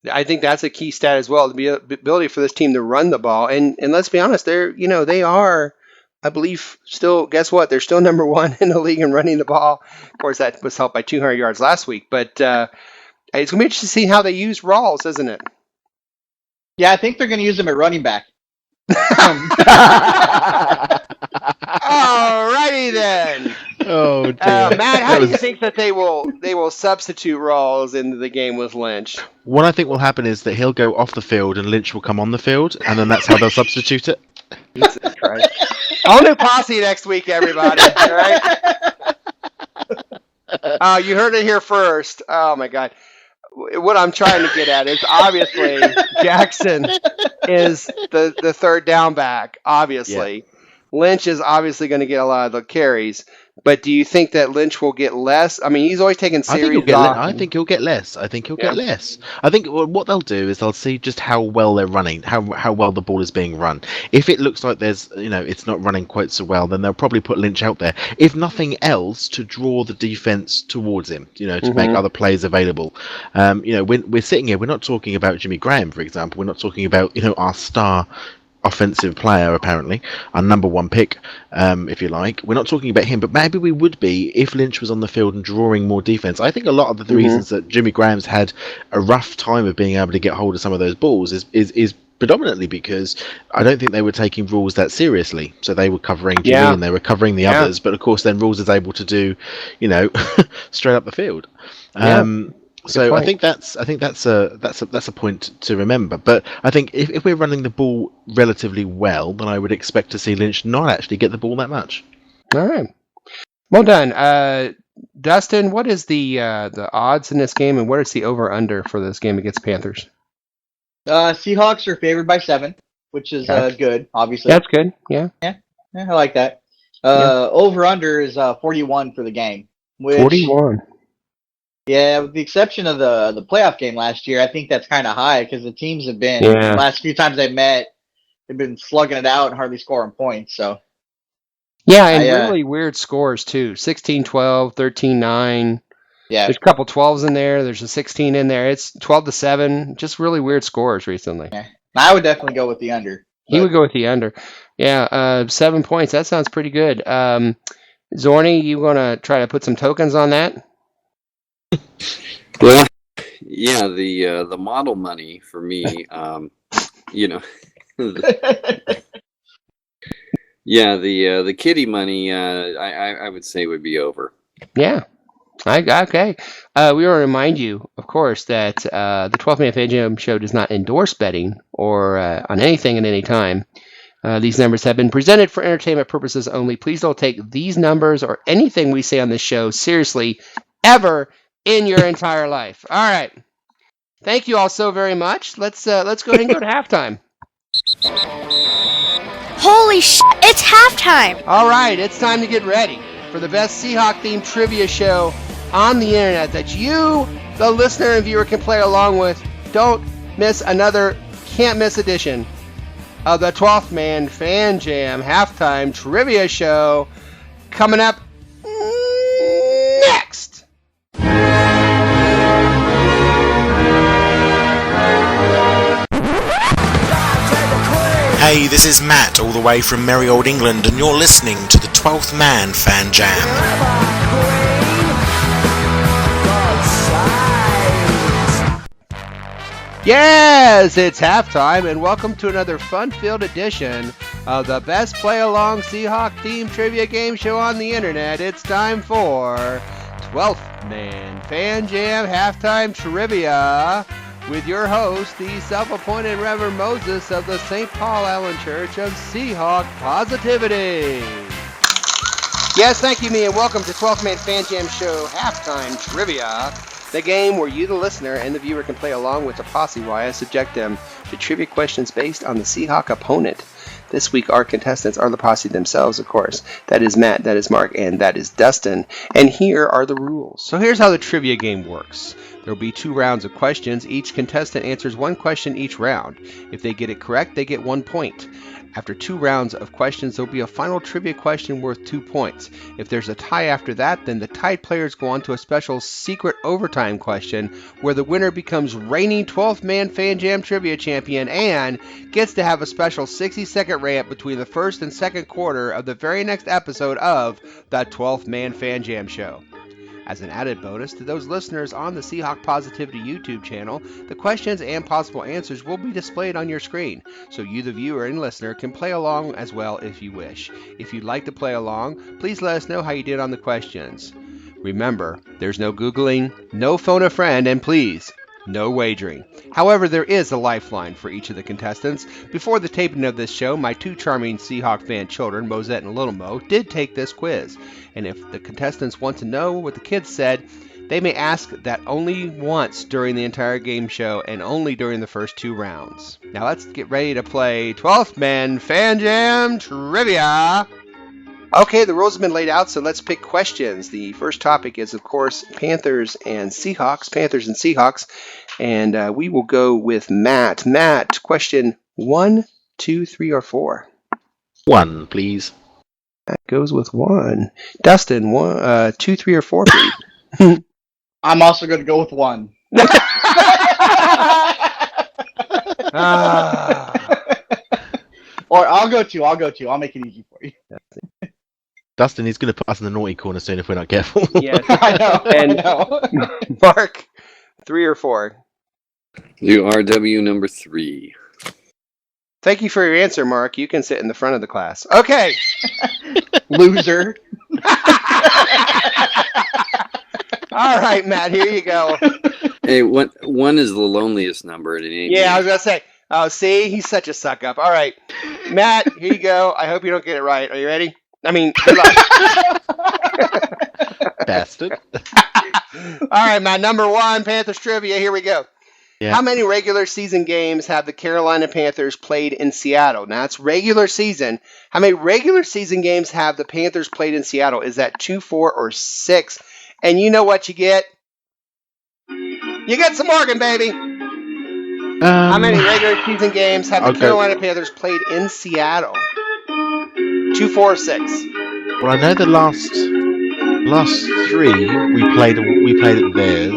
I think that's a key stat as well, the ability for this team to run the ball. And let's be honest, they are, I believe, still, guess what? They're still number one in the league in running the ball. Of course, that was helped by 200 yards last week. But it's going to be interesting to see how they use Rawls, isn't it? Yeah, I think they're going to use him at running back. Alrighty then. Oh dear. Matt, how do you think that they will substitute Rawls into the game with Lynch? What I think will happen is that he'll go off the field and Lynch will come on the field, and then that's how they'll substitute it. Jesus Christ. All new posse next week, everybody. All right? You heard it here first. Oh my God. What I'm trying to get at is, obviously Jackson is the third down back, obviously. Yeah. Lynch is obviously going to get a lot of the carries, but do you think that Lynch will get less? I mean, he's always taking series off. I think he'll get less. I think I think what they'll do is they'll see just how well they're running, how well the ball is being run. If it looks like there's, it's not running quite so well, then they'll probably put Lynch out there. If nothing else, to draw the defense towards him, to make other plays available. When we're sitting here, we're not talking about Jimmy Graham, for example. We're not talking about, our star offensive player, apparently, our number one pick, if you like. We're not talking about him, but maybe we would be if Lynch was on the field and drawing more defense. I think a lot of the reasons that Jimmy Graham's had a rough time of being able to get hold of some of those balls is predominantly because I don't think they were taking Rawls that seriously. So they were covering Jimmy and they were covering the others, but of course then Rawls is able to do, straight up the field. So I think that's a point to remember. But I think if we're running the ball relatively well, then I would expect to see Lynch not actually get the ball that much. All right, well done, Dustin. What is the odds in this game, and what is the over under for this game against Panthers? Seahawks are favored by 7, which is good. Obviously, that's good. Yeah, I like that. Over under is 41 for the game. 41. Yeah, with the exception of the playoff game last year, I think that's kind of high because the teams have been, the last few times they've met, they've been slugging it out and hardly scoring points. So, yeah, and really weird scores too. 16-12, 13-9. Yeah. There's a couple 12s in there. There's a 16 in there. It's 12-7. Just really weird scores recently. Yeah. I would definitely go with the under. He would go with the under. Yeah, 7 points. That sounds pretty good. Zorny, you want to try to put some tokens on that? Well, yeah, the model money for me, the kitty money, I would say would be over. Yeah. Okay. We want to remind you, of course, that the 12th Man Fan Jam show does not endorse betting or on anything at any time. These numbers have been presented for entertainment purposes only. Please don't take these numbers or anything we say on this show seriously, ever in your entire life. All right. Thank you all so very much. Let's go ahead and go to halftime. Holy shit, it's halftime. All right, it's time to get ready for the best Seahawk themed trivia show on the internet that you, the listener and viewer, can play along with. Don't miss another can't-miss edition of the 12th Man Fan Jam Halftime Trivia Show coming up next. Hey, this is Matt, all the way from merry old England, and you're listening to the 12th Man Fan Jam. Yes, it's halftime, and welcome to another fun-filled edition of the best play-along Seahawk-themed trivia game show on the internet. It's time for 12th Man Fan Jam Halftime Trivia with your host, the self-appointed Reverend Moses of the St. Paul Allen Church of Seahawk Positivity. Yes, thank you, me, and welcome to 12th Man Fan Jam Show Halftime Trivia, the game where you, the listener, and the viewer can play along with the posse while I subject them to trivia questions based on the Seahawk opponent. This week, our contestants are the posse themselves, of course. That is Matt, that is Mark, and that is Dustin. And here are the rules. So here's how the trivia game works. There will be 2 rounds of questions. Each contestant answers 1 question each round. If they get it correct, they get 1 point. After 2 rounds of questions, there will be a final trivia question worth 2 points. If there's a tie after that, then the tied players go on to a special secret overtime question where the winner becomes reigning 12th Man Fan Jam Trivia Champion and gets to have a special 60-second rant between the first and second quarter of the very next episode of the 12th Man Fan Jam Show. As an added bonus to those listeners on the Seahawk Positivity YouTube channel, the questions and possible answers will be displayed on your screen, so you, the viewer and listener, can play along as well if you wish. If you'd like to play along, please let us know how you did on the questions. Remember, there's no Googling, no phone a friend, and please, no wagering. However, there is a lifeline for each of the contestants. Before the taping of this show, my 2 charming Seahawk fan children, Mosette and Little Mo, did take this quiz. And if the contestants want to know what the kids said, they may ask that only once during the entire game show and only during the first 2 rounds. Now let's get ready to play 12th Man Fan Jam Trivia. Okay, the rules have been laid out, so let's pick questions. The first topic is, of course, Panthers and Seahawks, and we will go with Matt. Matt, question 1, 2, 3, or 4? 1, please. That goes with 1. Dustin, 1, 2, 3, or 4, please? I'm also going to go with 1. Or I'll go 2. I'll make it easy for you. Dustin is going to put us in the naughty corner soon if we're not careful. Yes. I know. Mark, 3 or 4? URW number 3. Thank you for your answer, Mark. You can sit in the front of the class. Okay. Loser. All right, Matt, here you go. Hey, 1 is the loneliest number. Yeah, I was going to say. Oh, see? He's such a suck-up. All right. Matt, here you go. I hope you don't get it right. Are you ready? I mean, good luck. Bastard. All right, Matt, number 1, Panthers trivia. Here we go. Yeah. How many regular season games have the Carolina Panthers played in Seattle? Now, it's regular season. How many regular season games have the Panthers played in Seattle? Is that 2, 4, or 6? And you know what you get? You get some Morgan, baby. How many regular season games have the Carolina Panthers played in Seattle? 2, 4, or 6? Well, I know the last 3 we played at theirs.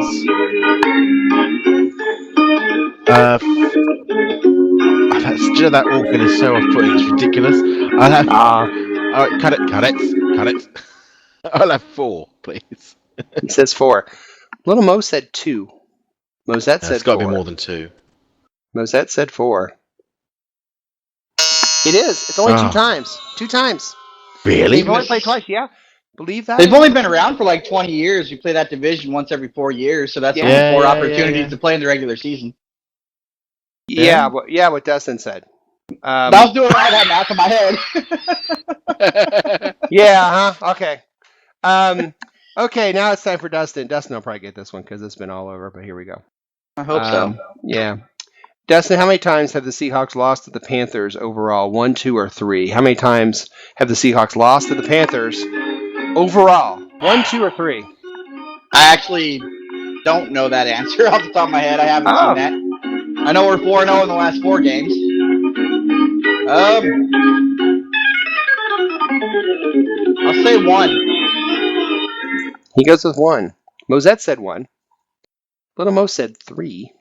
That organ is so off-putting, it's ridiculous. I'll have. Alright, cut it. I'll have 4, please. He says 4. Little Mo said 2. Mosette said 4. It's got to be more than 2. Mosette said 4. It is. It's only 2 times. 2 times. Really? They've only played twice, yeah. Believe that? They've only been around for like 20 years. You play that division once every 4 years, so that's only 4 opportunities to play in the regular season. Yeah, what Dustin said. I was doing all that math in my head. Yeah, huh? Okay. Okay, now it's time for Dustin. Dustin will probably get this one because it's been all over, but here we go. I hope so. Yeah. Dustin, how many times have the Seahawks lost to the Panthers overall? 1, 2, or 3? How many times have the Seahawks lost to the Panthers overall? 1, 2, or 3? I actually don't know that answer off the top of my head. I haven't seen that. I know we're 4-0 in the last 4 games. I'll say 1. He goes with 1. Mosette said 1. Little Mo said 3.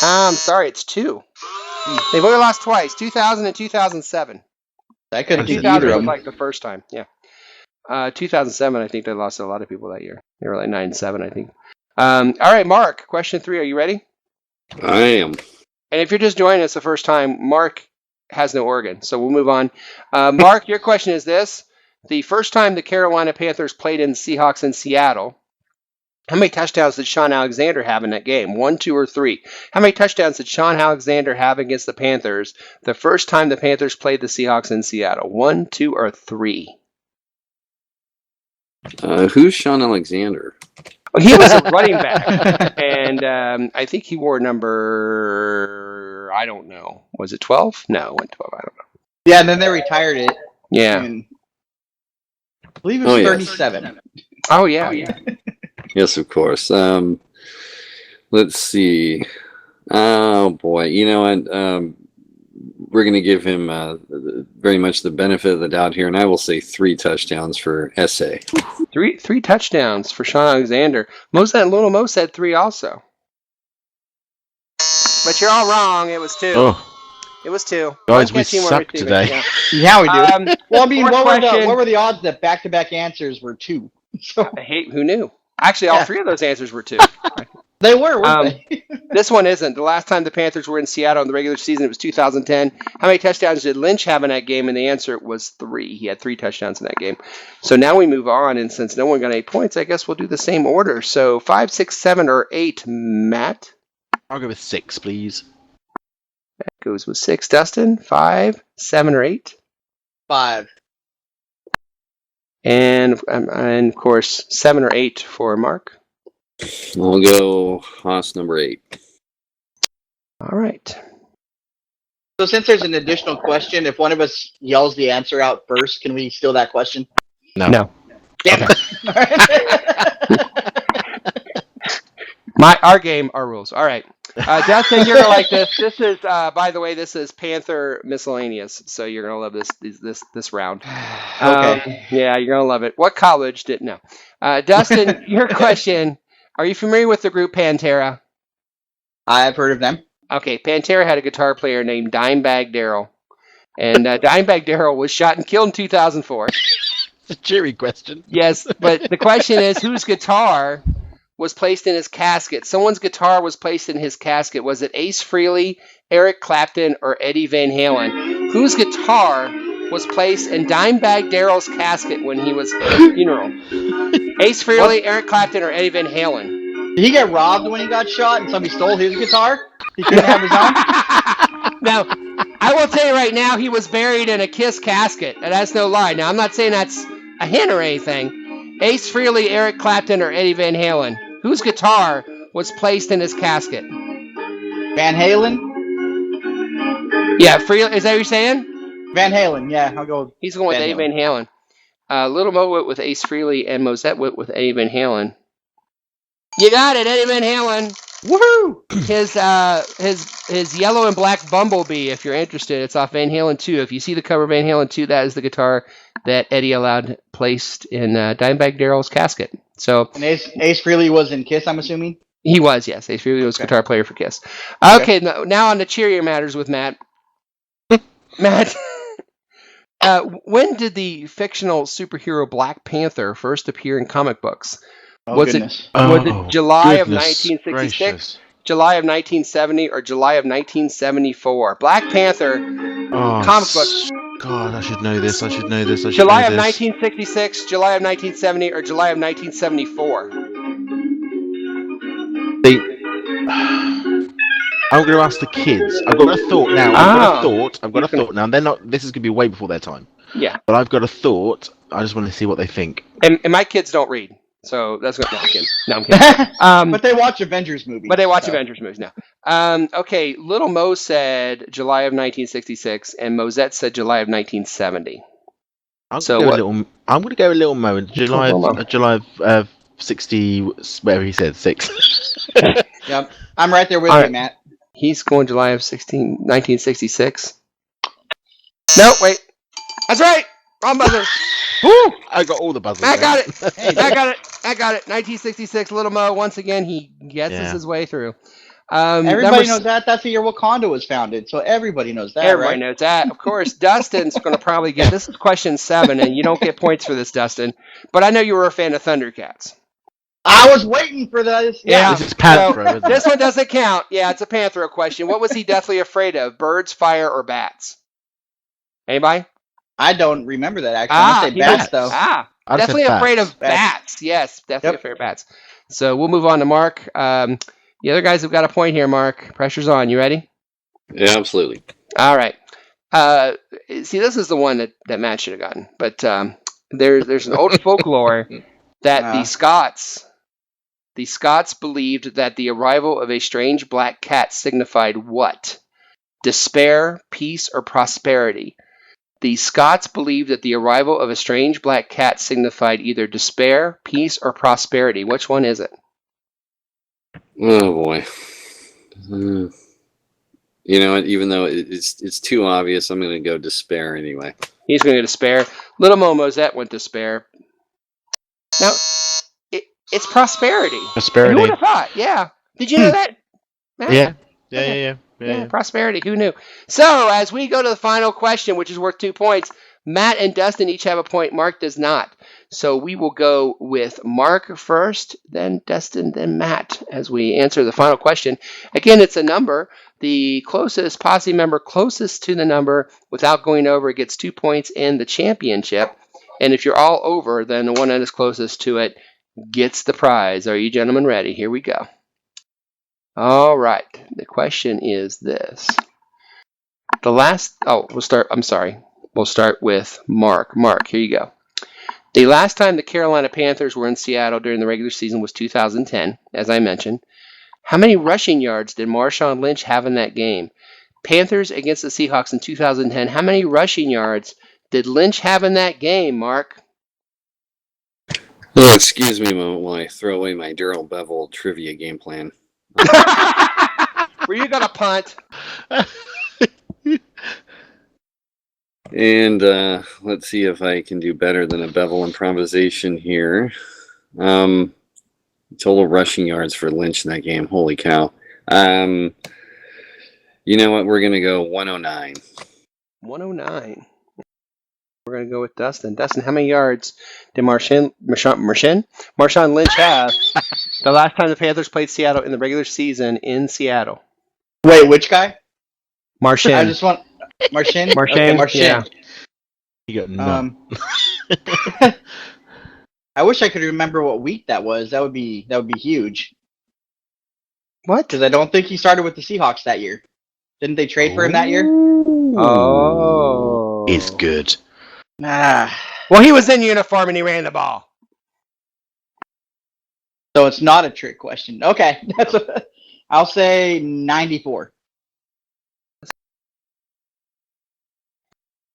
I'm sorry, it's 2. They've only lost twice, 2000 and 2007. I couldn't do 2000 either of was them. like the first time, yeah. 2007, I think they lost a lot of people that year. They were like 9-7, I think. All right, Mark, question 3. Are you ready? I am. And if you're just joining us the first time, Mark has no organ, so we'll move on. Mark, your question is this. The first time the Carolina Panthers played in the Seahawks in Seattle, how many touchdowns did Shaun Alexander have in that game? 1, 2, or 3? How many touchdowns did Shaun Alexander have against the Panthers the first time the Panthers played the Seahawks in Seattle? 1, 2, or 3? Who's Shaun Alexander? Well, he was a running back, and I think he wore number, I don't know. Was it 12? No, it wasn't 12. I don't know. Yeah, and then they retired it. Yeah. I believe it was 37. Oh, yeah. Yes, of course. Let's see. Oh, boy. You know what? We're going to give him very much the benefit of the doubt here, and I will say 3 touchdowns for SA. 3 touchdowns for Shaun Alexander. Little Mo said 3 also. But you're all wrong. It was 2. Oh. It was 2. Guys, we suck today. Yeah, we do. Well, I mean, question. what were the odds that back-to-back answers were 2? So, I hate, who knew? Actually, all 3 of those answers were 2. They were, weren't they? This one isn't. The last time the Panthers were in Seattle in the regular season, it was 2010. How many touchdowns did Lynch have in that game? And the answer was 3. He had 3 touchdowns in that game. So now we move on, and since no one got any points, I guess we'll do the same order. So 5, 6, 7, or 8, Matt? I'll go with 6, please. That goes with 6. Dustin? 5, 7, or 8? 5. And of course, 7 or 8 for Mark. I'll go Haas number 8. All right. So since there's an additional question, if one of us yells the answer out first, can we steal that question? No. Damn it. Our game, our rules. All right. Dustin, you're gonna like this. This is, by the way, this is Panther miscellaneous, so you're gonna love this round. Okay. Yeah, you're gonna love it. What college did no? Dustin, your question. Are you familiar with the group Pantera? I've heard of them. Okay, Pantera had a guitar player named Dimebag Darrell, and Dimebag Darrell was shot and killed in 2004. It's a cheery question. Yes, but the question is, whose guitar was placed in his casket? Someone's guitar was placed in his casket. Was it Ace Frehley, Eric Clapton, or Eddie Van Halen? Whose guitar was placed in Dimebag Darrell's casket when he was funeral? Ace Frehley, Eric Clapton, or Eddie Van Halen? Did he get robbed when he got shot and somebody stole his guitar? He couldn't have his own? Now, I will tell you right now, he was buried in a Kiss casket, and that's no lie. Now, I'm not saying that's a hint or anything. Ace Frehley, Eric Clapton, or Eddie Van Halen? Whose guitar was placed in his casket? Van Halen? Yeah, Frehley, is that what you're saying? Van Halen, yeah, I'll go. He's going with Eddie Van Halen. Little Mo went with Ace Frehley, and Mosette went with Eddie Van Halen. You got it, Eddie Van Halen. Woohoo! His yellow and black Bumblebee, if you're interested, it's off Van Halen 2. If you see the cover of Van Halen 2, that is the guitar that Eddie allowed placed in Dimebag Darrell's casket. So, And Ace Frehley was in Kiss, I'm assuming? He was, yes. Ace Frehley was guitar player for Kiss. Okay, now on to cheerier matters with Matt. Matt, when did the fictional superhero Black Panther first appear in comic books? Was it July of 1966, gracious. July of 1970, or July of 1974? Black Panther comic books. God, I should know this. July of 1966, July of 1970, or July of 1974? I'm going to ask the kids. I've got a thought now. I've got a thought now. They're not. This is going to be way before their time. Yeah. But I've got a thought. I just want to see what they think. And my kids don't read, so that's what. No, I'm kidding. No, I'm kidding. But they watch Avengers movies. Avengers movies now. Okay, Little Mo said July of 1966, and Mosette said July of 1970. I'm So gonna what? go I'm gonna go a little Mo in July Little Mo. of July of 60, whatever he said, 6. Yep. I'm right there with All you, right. Matt. He's going July of 1966. No, wait. That's right. Wrong buzzer. Woo! I got all the buzzers. I got it. Hey, I got it. 1966. Little Mo. Once again, he guesses his way through. everybody knows that. That's the year Wakanda was founded. So everybody knows that, Everybody right? knows that. Of course, Dustin's going to probably get this. Is question 7, and you don't get points for this, Dustin. But I know you were a fan of Thundercats. I was waiting for this. Yeah. This is Panthro, isn't This it? one doesn't count. Yeah, it's a Panthro question. What was he deathly afraid of? Birds, fire, or bats? Anybody? I don't remember that, actually. I say he bats, was- though. I deathly said afraid bats. of bats. Yes, deathly Yep. afraid of bats. So we'll move on to Mark. The other guys have got a point here, Mark. Pressure's on. You ready? Yeah, absolutely. All right. See, this is the one that Matt should have gotten. But there's an old folklore that the Scots believed that the arrival of a strange black cat signified what? Despair, peace, or prosperity? The Scots believed that the arrival of a strange black cat signified either despair, peace, or prosperity. Which one is it? Oh boy. You know what? Even though it's too obvious, I'm going to go despair anyway. He's going to go despair. Little Mo Mosette went despair. Now, it's prosperity. Prosperity. Who would have thought? Yeah. Did you know that? Matt? Yeah. Prosperity. Who knew? So, as we go to the final question, which is worth 2 points, Matt and Dustin each have a point. Mark does not. So we will go with Mark first, then Dustin, then Matt as we answer the final question. Again, it's a number. The closest posse member closest to the number without going over gets 2 points in the championship. And if you're all over, then the one that is closest to it gets the prize. Are you gentlemen ready? Here we go. All right. The question is this. We'll start with Mark. Mark, here you go. The last time the Carolina Panthers were in Seattle during the regular season was 2010, as I mentioned. How many rushing yards did Marshawn Lynch have in that game? Panthers against the Seahawks in 2010. How many rushing yards did Lynch have in that game, Mark? Oh, excuse me a moment while I throw away my Darrell Bevel trivia game plan. Were you going to punt? And let's see if I can do better than a Bevel improvisation here. Total rushing yards for Lynch in that game. Holy cow. You know what? We're going to go 109. 109. We're going to go with Dustin. Dustin, how many yards did Marshawn Lynch have the last time the Panthers played Seattle in the regular season in Seattle? Wait, which guy? Marshawn. I just want... Marshawn? Marshawn, Okay, Marshawn. yeah. You got none. I wish I could remember what week that was. That would be huge. What? Because I don't think he started with the Seahawks that year. Didn't they trade for him that year? Oh. It's good. Well, he was in uniform and he ran the ball. So it's not a trick question. Okay. I'll say 94.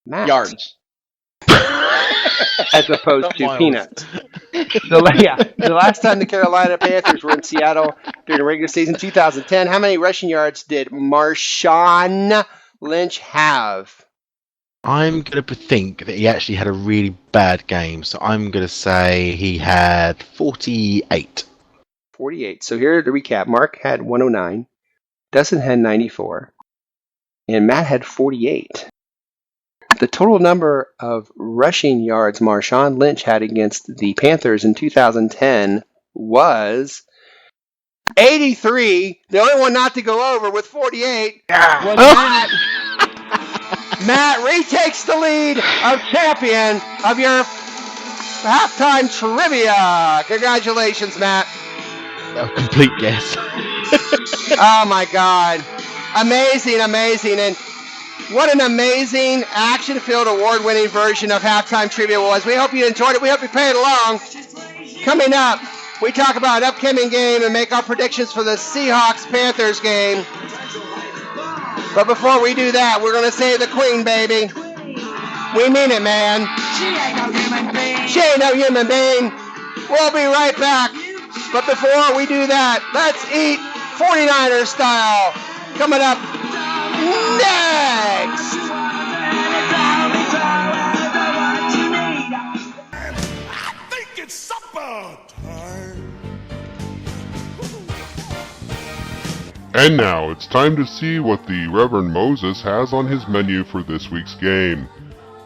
Matt. Yards. As opposed to peanuts. The last time the Carolina Panthers were in Seattle during the regular season, 2010, how many rushing yards did Marshawn Lynch have? I'm going to think that he actually had a really bad game, so I'm going to say he had 48. 48. So here to recap, Mark had 109, Dustin had 94, and Matt had 48. The total number of rushing yards Marshawn Lynch had against the Panthers in 2010 was 83. The only one not to go over with 48 was Matt. Matt retakes the lead of champion of your halftime trivia. Congratulations, Matt. A complete guess. Oh, my God. Amazing. And what an amazing, action-filled, award-winning version of Halftime Trivia was. We hope you enjoyed it. We hope you played along. Coming up, we talk about an upcoming game and make our predictions for the Seahawks-Panthers game. But before we do that, we're going to save the Queen, baby. We mean it, man. She ain't no human being. We'll be right back. But before we do that, let's eat 49ers style. Coming up next. I think it's supper time. And now it's time to see what the Reverend Moses has on his menu for this week's game.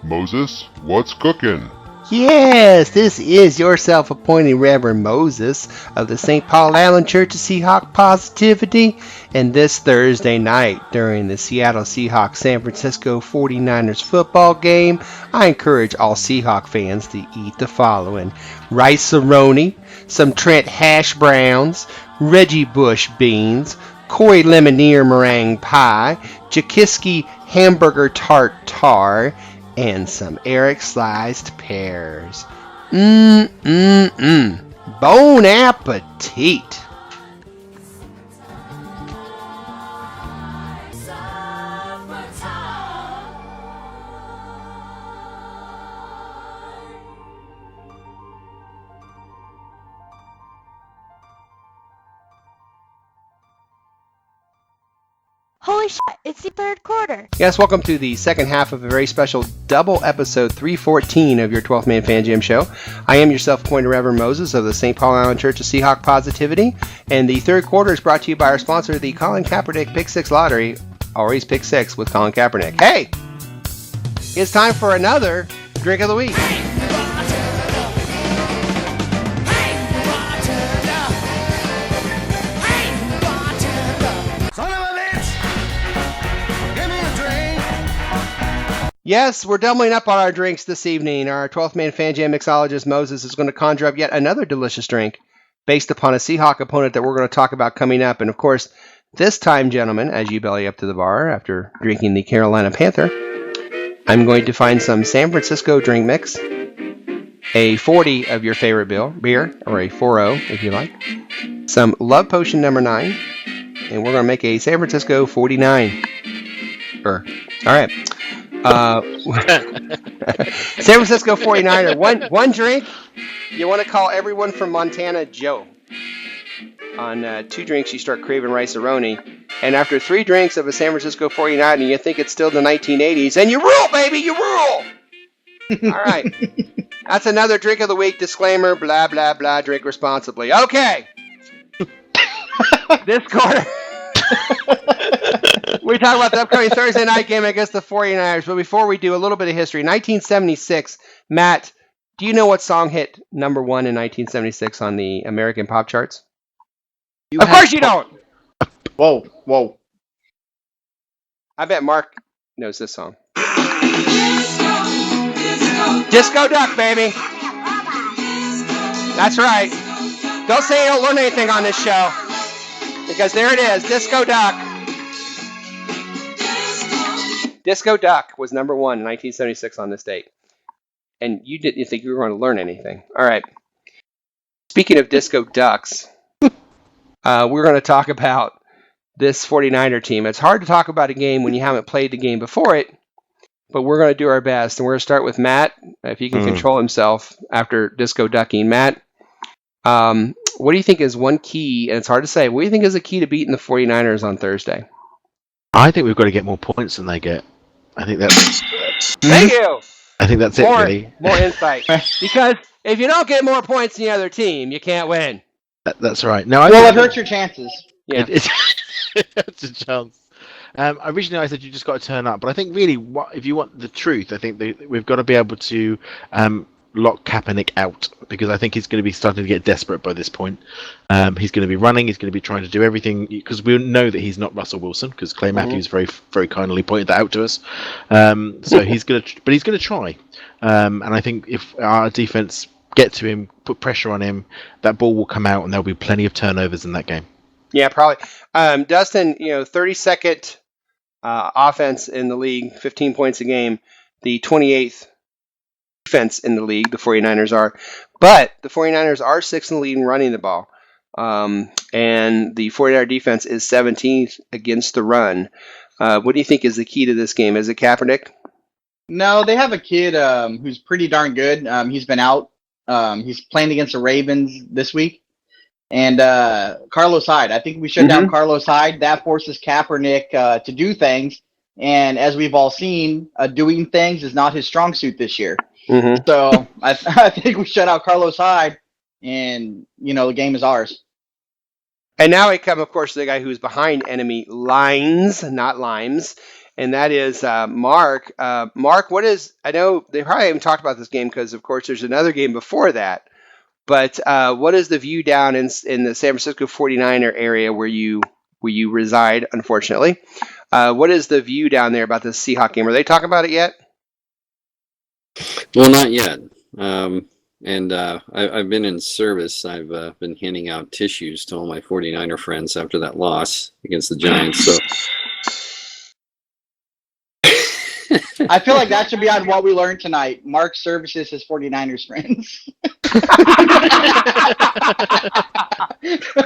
Moses, what's cooking? Yes, this is your self-appointed Reverend Moses of the St. Paul Allen Church of Seahawk Positivity. And this Thursday night during the Seattle Seahawks San Francisco 49ers football game, I encourage all Seahawk fans to eat the following: rice-a-roni, some Trent hash browns, Reggie Bush beans, Corey Lemonnier meringue pie, Jakiski hamburger tartare, and some Eric sliced pears. Bon appetit. Holy shit, it's the third quarter. Yes, welcome to the second half of a very special double episode 314 of your 12th Man Fan Jam show. I am your self-appointed Reverend Moses of the St. Paul Allen Church of Seahawk Positivity, and the third quarter is brought to you by our sponsor, the Colin Kaepernick Pick 6 Lottery. Always pick 6 with Colin Kaepernick. Hey! It's time for another Drink of the Week. Yes, we're doubling up on our drinks this evening. Our 12th Man Fan Jam mixologist Moses is going to conjure up yet another delicious drink based upon a Seahawk opponent that we're going to talk about coming up. And of course, this time, gentlemen, as you belly up to the bar after drinking the Carolina Panther, I'm going to find some San Francisco drink mix, a 40 of your favorite beer, or a 4-0 if you like, some Love Potion number 9, and we're going to make a San Francisco 49. All right. San Francisco 49er. One drink. You want to call everyone from Montana Joe. On 2 drinks, you start craving rice-a-roni. And after 3 drinks of a San Francisco 49er, you think it's still the 1980s. And you rule, baby! You rule! All right. That's another drink of the week. Disclaimer, blah, blah, blah. Drink responsibly. Okay. This quarter... We talk about the upcoming Thursday night game against the 49ers, but before we do, a little bit of history. 1976, Matt, do you know what song hit number 1 in 1976 on the American pop charts? Of course you don't! Whoa. I bet Mark knows this song. Disco Duck, baby! That's right. Don't say you don't learn anything on this show, because there it is, Disco Duck. Disco Duck was number 1 in 1976 on this date. And you didn't think you were going to learn anything. All right. Speaking of Disco Ducks, we're going to talk about this 49er team. It's hard to talk about a game when you haven't played the game before it, but we're going to do our best. And we're going to start with Matt, if he can control himself after Disco Ducking. Matt, what do you think is one key, and it's hard to say, what do you think is the key to beating the 49ers on Thursday? I think we've got to get more points than they get. I think that's... Thank you! I think that's it, really. More insight. Because if you don't get more points than the other team, you can't win. That's right. No, Well, it hurts your chances. Yeah. It's a chance. Originally, I said you just got to turn up, but I think really, if you want the truth, I think we've got to be able to lock Kaepernick out, because I think he's going to be starting to get desperate by this point. He's going to be running. He's going to be trying to do everything, because we know that he's not Russell Wilson, because Clay Matthews very, very kindly pointed that out to us. So he's going to try. And I think if our defense get to him, put pressure on him, that ball will come out, and there'll be plenty of turnovers in that game. Yeah, probably. Dustin, 32nd offense in the league, 15 points a game. The 28th defense in the league, the 49ers are. But the 49ers are 6th in the league in running the ball. And the 49er defense is 17th against the run. What do you think is the key to this game? Is it Kaepernick? No, they have a kid who's pretty darn good. He's been out. He's playing against the Ravens this week. And Carlos Hyde. I think we shut down Carlos Hyde. That forces Kaepernick to do things. And as we've all seen, doing things is not his strong suit this year. So I think we shut out Carlos Hyde, and, the game is ours. And now I come, of course, to the guy who's behind enemy lines, not limes, and that is Mark. Mark, I know they probably haven't talked about this game because, of course, there's another game before that, but what is the view down in the San Francisco 49er area where you reside, unfortunately? What is the view down there about this Seahawk game? Are they talking about it yet? Well, not yet. And I've been in service. I've been handing out tissues to all my 49er friends after that loss against the Giants. So I feel like that should be on what we learned tonight. Mark services his 49ers friends.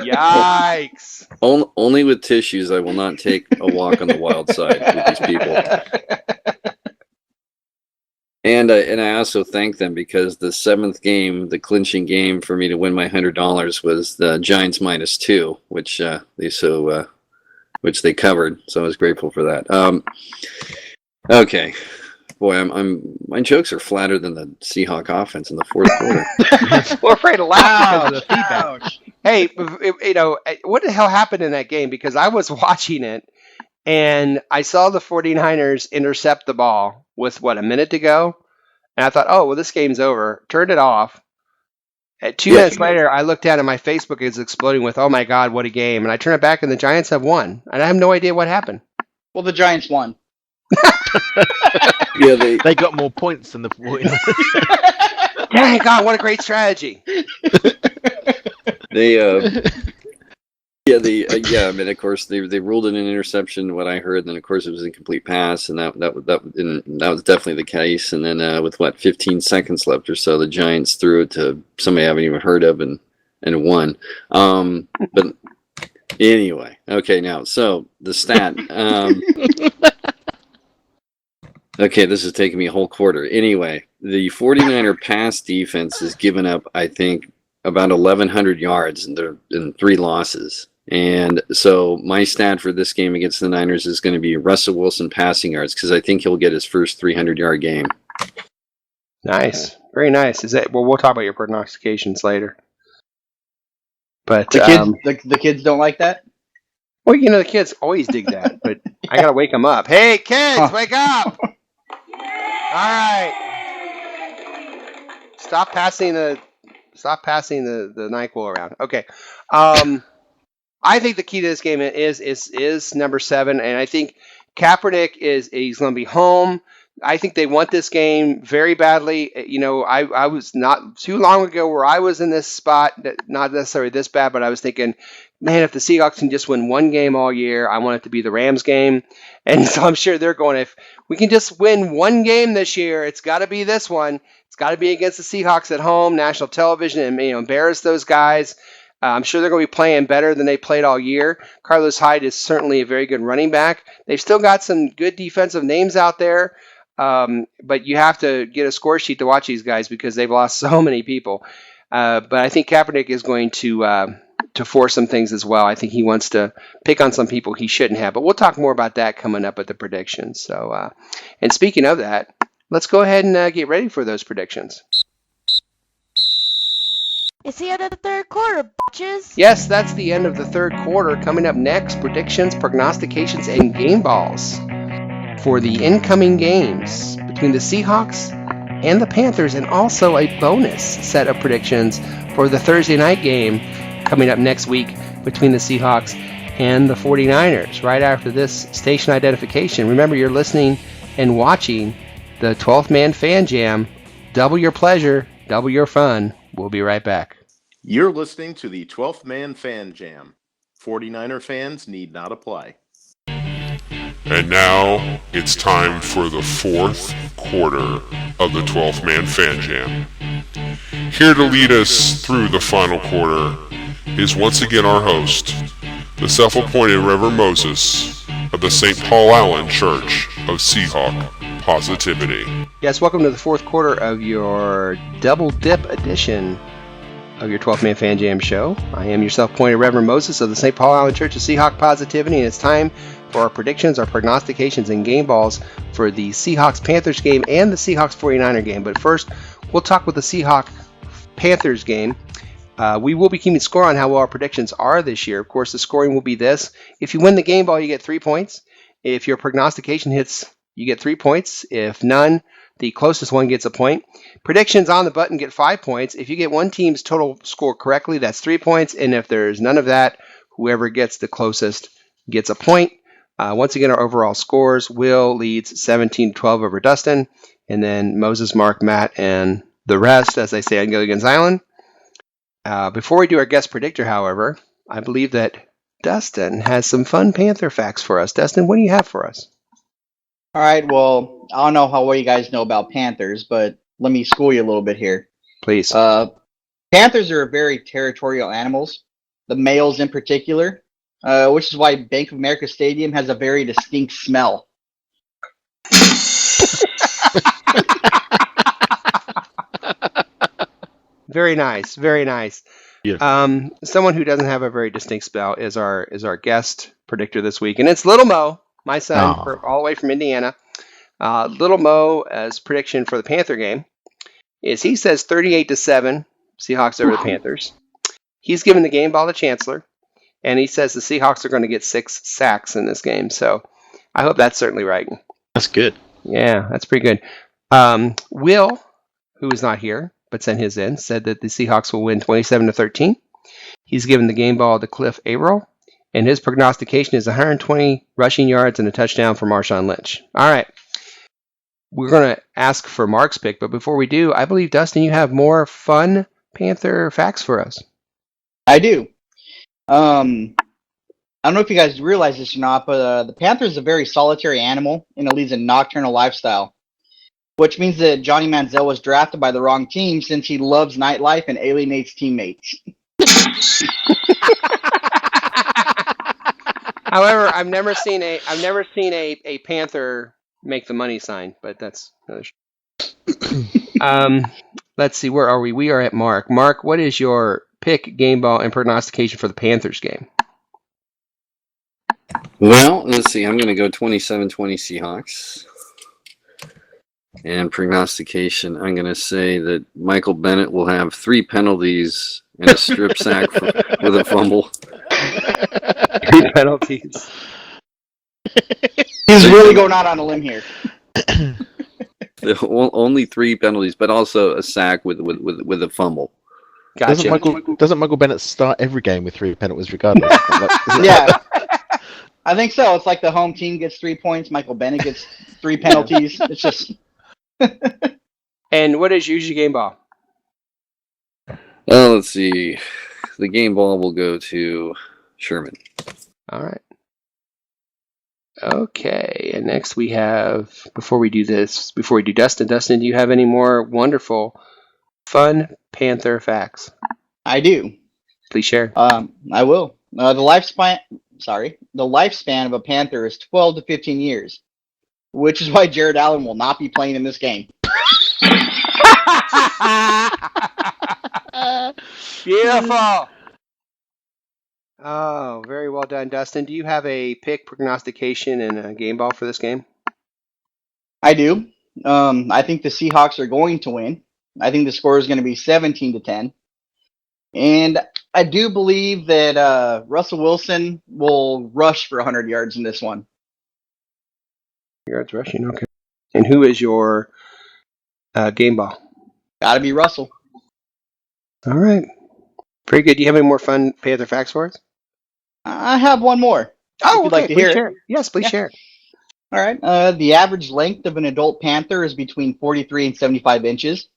Yikes. Only with tissues. I will not take a walk on the wild side with these people. And I also thank them because the seventh game, the clinching game for me to win my $100 was the Giants -2, which they covered. So I was grateful for that. Okay, boy, my jokes are flatter than the Seahawk offense in the fourth quarter. We're afraid to laugh because of the feedback. Hey, what the hell happened in that game? Because I was watching it. And I saw the 49ers intercept the ball with, a minute to go? And I thought, oh, well, this game's over. Turned it off. 2 minutes later, I looked down and my Facebook is exploding with, oh, my God, what a game. And I turn it back and the Giants have won. And I have no idea what happened. Well, the Giants won. Yeah, they got more points than the 49ers. Dang, God, what a great strategy. I mean, of course, they ruled it an interception. What I heard, then of course it was an incomplete pass, and that was definitely the case. And then with 15 seconds left or so, the Giants threw it to somebody I haven't even heard of and won. But anyway, okay, now so the stat. Okay, this is taking me a whole quarter. Anyway, the 49er pass defense has given up, I think, about 1,100 yards in 3 losses. And so my stat for this game against the Niners is going to be Russell Wilson passing yards because I think he'll get his first 300-yard game. Nice. Very nice. We'll talk about your prognostications later. But the kids don't like that? Well, the kids always dig that, but I got to wake them up. Hey, kids, wake up! All right. Stop passing the NyQuil around. Okay. I think the key to this game is number 7, and I think Kaepernick he's going to be home. I think they want this game very badly. I was not too long ago where I was in this spot, not necessarily this bad, but I was thinking, man, if the Seahawks can just win one game all year, I want it to be the Rams game. And so I'm sure they're going, if we can just win one game this year, it's got to be this one. It's got to be against the Seahawks at home, national television, and embarrass those guys. I'm sure they're going to be playing better than they played all year. Carlos Hyde is certainly a very good running back. They've still got some good defensive names out there, but you have to get a score sheet to watch these guys because they've lost so many people. But I think Kaepernick is going to force some things as well. I think he wants to pick on some people he shouldn't have. But we'll talk more about that coming up at the predictions. So, and speaking of that, let's go ahead and get ready for those predictions. It's the end of the third quarter, bitches. Yes, that's the end of the third quarter. Coming up next, predictions, prognostications, and game balls for the incoming games between the Seahawks and the Panthers, and also a bonus set of predictions for the Thursday night game coming up next week between the Seahawks and the 49ers. Right after this station identification, remember you're listening and watching the 12th Man Fan Jam. Double your pleasure, double your fun. We'll be right back. You're listening to the 12th Man Fan Jam. 49er fans need not apply. And now it's time for the fourth quarter of the 12th Man Fan Jam. Here to lead us through the final quarter is once again our host, the self-appointed Reverend Moses of the St. Paul Allen Church of Seahawk, positivity. Yes, welcome to the fourth quarter of your double dip edition of your 12th Man Fan Jam show. I am your self-appointed Reverend Moses of the St. Paul Island Church of Seahawk Positivity, and it's time for our predictions, our prognostications, and game balls for the Seahawks-Panthers game and the Seahawks-49er game. But first, we'll talk with the Seahawks-Panthers game. We will be keeping score on how well our predictions are this year. Of course, the scoring will be this. If you win the game ball, you get 3 points. If your prognostication hits, you get 3 points. If none, the closest one gets a point. Predictions on the button get 5 points. If you get one team's total score correctly, that's 3 points. And if there's none of that, whoever gets the closest gets a point. Once again, our overall scores: Will leads 17-12 over Dustin. And then Moses, Mark, Matt, and the rest, as they say on Gilligan's Island. Before we do our guest predictor, however, I believe that Dustin has some fun Panther facts for us. Dustin, what do you have for us? All right, well, I don't know how well you guys know about Panthers, but let me school you a little bit here. Please. Panthers are very territorial animals, the males in particular, which is why Bank of America Stadium has a very distinct smell. Very nice, very nice. Yeah. Someone who doesn't have a very distinct spell is our guest predictor this week, and it's Little Mo, my son, all the way from Indiana. Little Mo's prediction for the Panther game is he says 38-7 Seahawks over the Panthers. He's given the game ball to Chancellor, and he says the Seahawks are going to get 6 sacks in this game. So I hope that's certainly right. That's good. Yeah, that's pretty good. Will, who is not here, but sent his in, said that the Seahawks will win 27-13. He's given the game ball to Cliff Averill, and his prognostication is 120 rushing yards and a touchdown for Marshawn Lynch. All right. We're going to ask for Mark's pick, but before we do, I believe, Dustin, you have more fun Panther facts for us. I do. I don't know if you guys realize this or not, but the Panther is a very solitary animal and it leads a nocturnal lifestyle, which means that Johnny Manziel was drafted by the wrong team since he loves nightlife and alienates teammates. However, I've never seen a Panther make the money sign, but that's another let's see, where are we? We are at Mark. Mark, what is your pick, game ball, and prognostication for the Panthers game? Well, let's see. I'm going to go 27-20 Seahawks. And prognostication, I'm going to say that Michael Bennett will have 3 penalties and a strip sack with a fumble. 3 penalties. He's really going out on a limb here. Only 3 penalties, but also a sack with a fumble. Gotcha. Doesn't Michael Bennett start every game with 3 penalties regardless? Yeah. I think so. It's like the home team gets 3 points. Michael Bennett gets 3 penalties. It's just... And what is usually game ball? Let's see. The game ball will go to Sherman. All right. Okay, and next we have, before we do Dustin, do you have any more wonderful, fun Panther facts? I do. Please share. I will. The lifespan of a Panther is 12 to 15 years, which is why Jared Allen will not be playing in this game. Beautiful. Oh, very well done, Dustin. Do you have a pick, prognostication, and a game ball for this game? I do. I think the Seahawks are going to win. I think the score is going to be 17-10. And I do believe that Russell Wilson will rush for 100 yards in this one. Yards rushing, okay. And who is your game ball? Gotta be Russell. All right. Very good. Do you have any more fun Panther facts for us? I have one more. Oh, if you'd like to hear it. Yes, please share. All right. The average length of an adult panther is between 43 and 75 inches.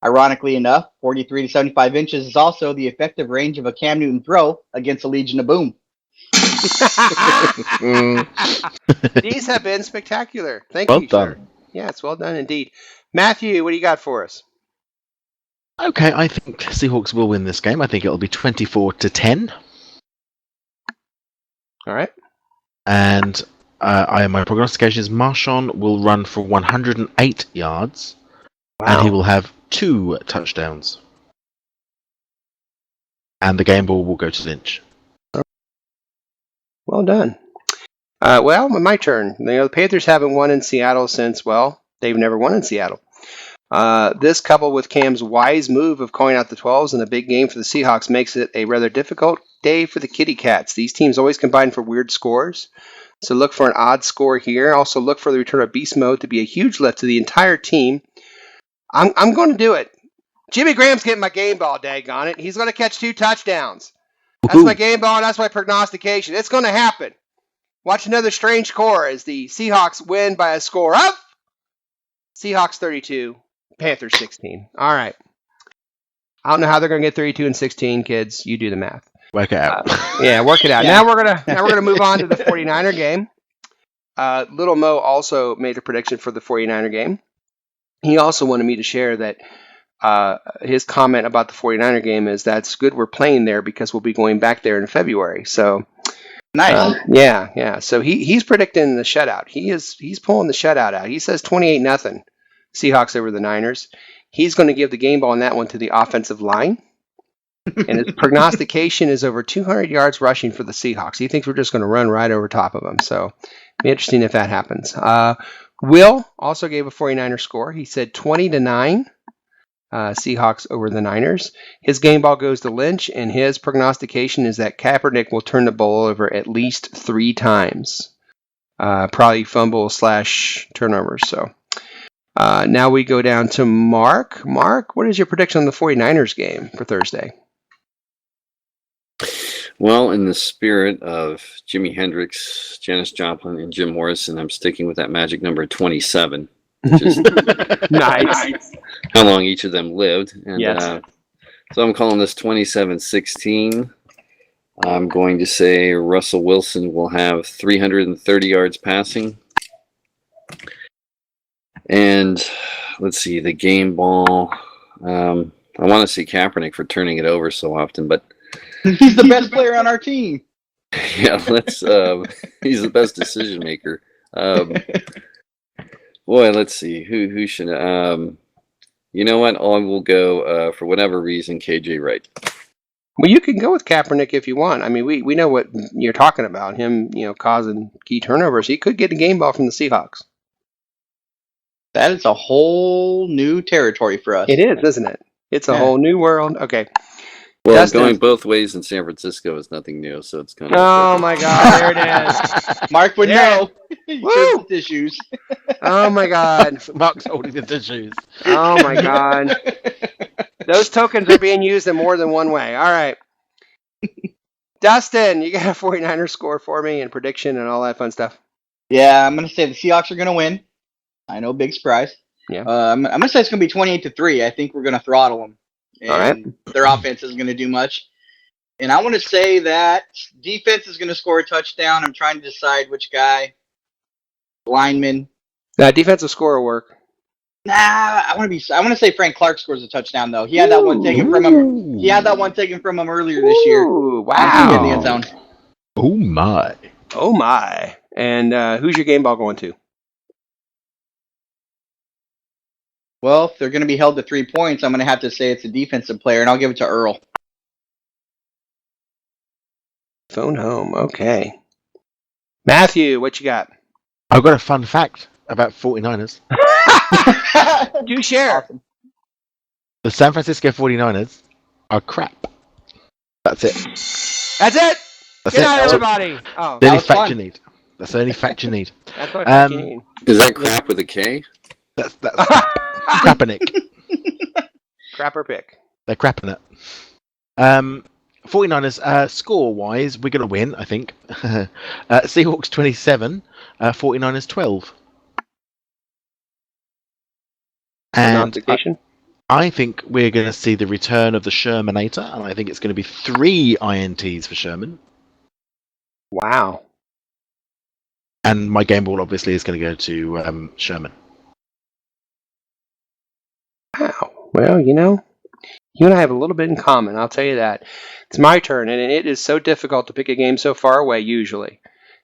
Ironically enough, 43 to 75 inches is also the effective range of a Cam Newton throw against a Legion of Boom. These have been spectacular. Thank well you, done. sir. Yeah, it's well done indeed. Matthew, what do you got for us? Okay, I think Seahawks will win this game. I think it'll be 24-10. All right. And My prognostication is Marshawn will run for 108 yards, and Wow. he will have 2 touchdowns. And the game ball will go to Lynch. Well done. Well, my turn. The Panthers haven't won in Seattle since, well, they've never won in Seattle. This, coupled with Cam's wise move of calling out the 12s in a big game for the Seahawks, makes it a rather difficult day for the Kitty Cats. These teams always combine for weird scores, so look for an odd score here. Also look for the return of Beast Mode to be a huge lift to the entire team. I'm going to do it. Jimmy Graham's getting my game ball, daggone it. He's going to catch 2 touchdowns. That's my game ball, and that's my prognostication. It's going to happen. Watch another strange score as the Seahawks win by a score of Seahawks 32, Panthers 16. All right. I don't know how they're going to get 32 and 16, kids. You do the math. Work it out. Work it out. Yeah. Now we're gonna move on to the 49er game. Little Mo also made a prediction for the 49er game. He also wanted me to share that his comment about the 49er game is that's good we're playing there because we'll be going back there in February. So Nice. yeah. So he's predicting the shutout. He's pulling the shutout out. He says 28-0 Seahawks over the Niners. He's going to give the game ball on that one to the offensive line. And his prognostication is over 200 yards rushing for the Seahawks. He thinks we're just going to run right over top of them. So it'll be interesting if that happens. Will also gave a 49er score. He said 20-9 Seahawks over the Niners. His game ball goes to Lynch, and his prognostication is that Kaepernick will turn the ball over at least 3 times. Probably fumble / turnovers. So now we go down to Mark. Mark, what is your prediction on the 49ers game for Thursday? Well, in the spirit of Jimi Hendrix, Janis Joplin, and Jim Morrison, I'm sticking with that magic number 27, which is Nice. how long each of them lived. And Yes. so I'm calling this 27-16. I'm going to say Russell Wilson will have 330 yards passing. And let's see, the game ball. I want to see Kaepernick for turning it over so often, but He's the best player on our team. yeah, he's the best decision maker. Boy, let's see who should. You know what? I will go for whatever reason, KJ Wright. Well, you can go with Kaepernick if you want. I mean, we know what you're talking about. Him, causing key turnovers. He could get a game ball from the Seahawks. That is a whole new territory for us. It is, isn't it? It's a whole new world. Okay. Well, Dustin. going both ways in San Francisco is nothing new, so it's kind of. Oh my God! There it is. Mark would Yeah. know. He Woo! shows the tissues. Oh my God! Mark's holding the tissues. Oh my God! Those tokens are being used in more than one way. All right. Dustin, you got a 49er score for me and prediction and all that fun stuff. Yeah, I'm going to say the Seahawks are going to win. I know, big surprise. Yeah. I'm going to say it's going to be 28-3. I think we're going to throttle them. And All right. their offense isn't going to do much. And I want to say that defense is going to score a touchdown. I'm trying to decide which guy. Lineman. Defensive score will work. Nah, I want to say Frank Clark scores a touchdown though. He had that one taken from him. He had that one taken from him earlier this year. Ooh, In the end wow. zone. Oh my. Oh my. And who's your game ball going to? Well, if they're going to be held to 3 points, I'm going to have to say it's a defensive player, and I'll give it to Earl. Phone home. Okay. Matthew, what you got? I've got a fun fact about 49ers. Do share. Awesome. The San Francisco 49ers are crap. That's it. That's it. That's Good it. night, That's everybody. Oh, the only was fact fun. you need. That's the only fact you need. that's what you need. Is that crap with a K? That's Kaepernick. Crapper pick. They're crapping it. 49ers, score-wise, we're going to win, I think. Seahawks 27, 49ers 12. And Pronunciation? I think we're going to see the return of the Shermanator, and I think it's going to be 3 INTs for Sherman. Wow. And my game ball, obviously, is going to go to Sherman. Wow. Well, you and I have a little bit in common. I'll tell you that. It's my turn, and it is so difficult to pick a game so far away, usually.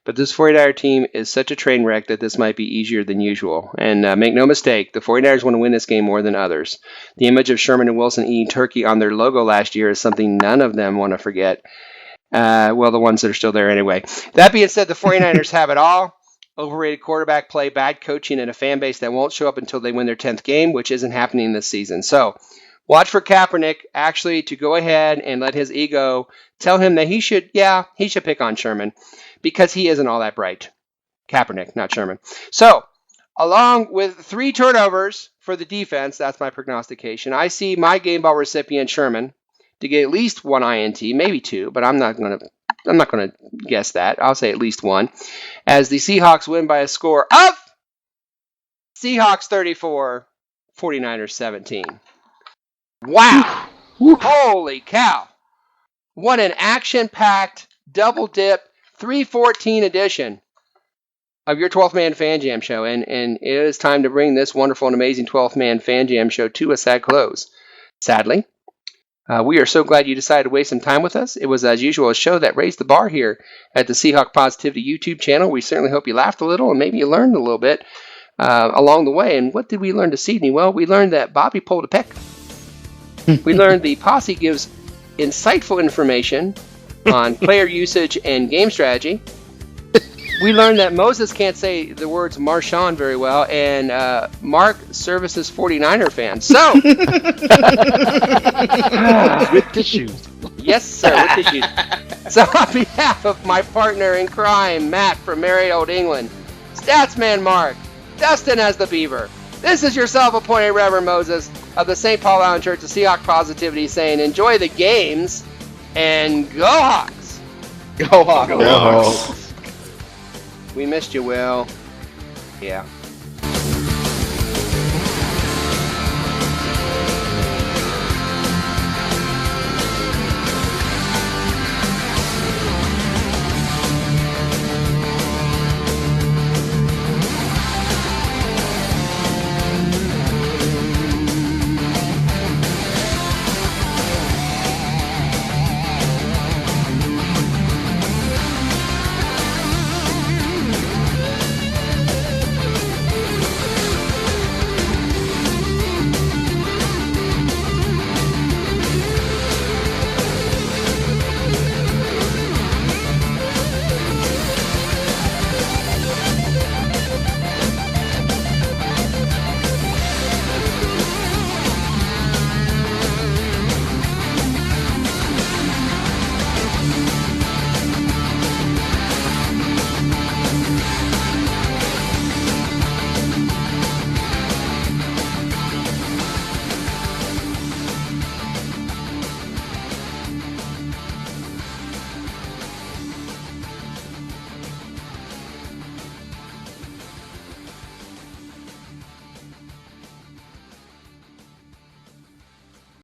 But this 49er team is such a train wreck that this might be easier than usual. And make no mistake, the 49ers want to win this game more than others. The image of Sherman and Wilson eating turkey on their logo last year is something none of them want to forget. Well, the ones that are still there anyway. That being said, the 49ers have it all. Overrated quarterback play, bad coaching, and a fan base that won't show up until they win their 10th game, which isn't happening this season. So watch for Kaepernick actually to go ahead and let his ego tell him that he should pick on Sherman because he isn't all that bright. Kaepernick, not Sherman. So along with 3 turnovers for the defense, that's my prognostication, I see my game ball recipient Sherman to get at least 1 INT, maybe 2, but I'm not going to guess that. I'll say at least 1. As the Seahawks win by a score of Seahawks 34, 49ers 17. Wow. Holy cow. What an action-packed, double-dip, 314 edition of your 12th Man Fan Jam show. And it is time to bring this wonderful and amazing 12th Man Fan Jam show to a sad close. Sadly. We are so glad you decided to waste some time with us. It was, as usual, a show that raised the bar here at the Seahawk Positivity YouTube channel. We certainly hope you laughed a little and maybe you learned a little bit along the way. And what did we learn this evening? Well, we learned that Bobby pulled a peck. We learned the posse gives insightful information on player usage and game strategy. We learned that Moses can't say the words Marshawn very well, and Mark services 49er fans. So, with tissues. Yes, sir, with tissues. So, on behalf of my partner in crime, Matt from Merry Old England, Statsman Mark, Dustin as the Beaver, this is your self-appointed Reverend Moses of the St. Paul Island Church of Seahawk Positivity saying, enjoy the games and go Hawks! Go Hawks! Go Hawks. We missed you, Will. Yeah.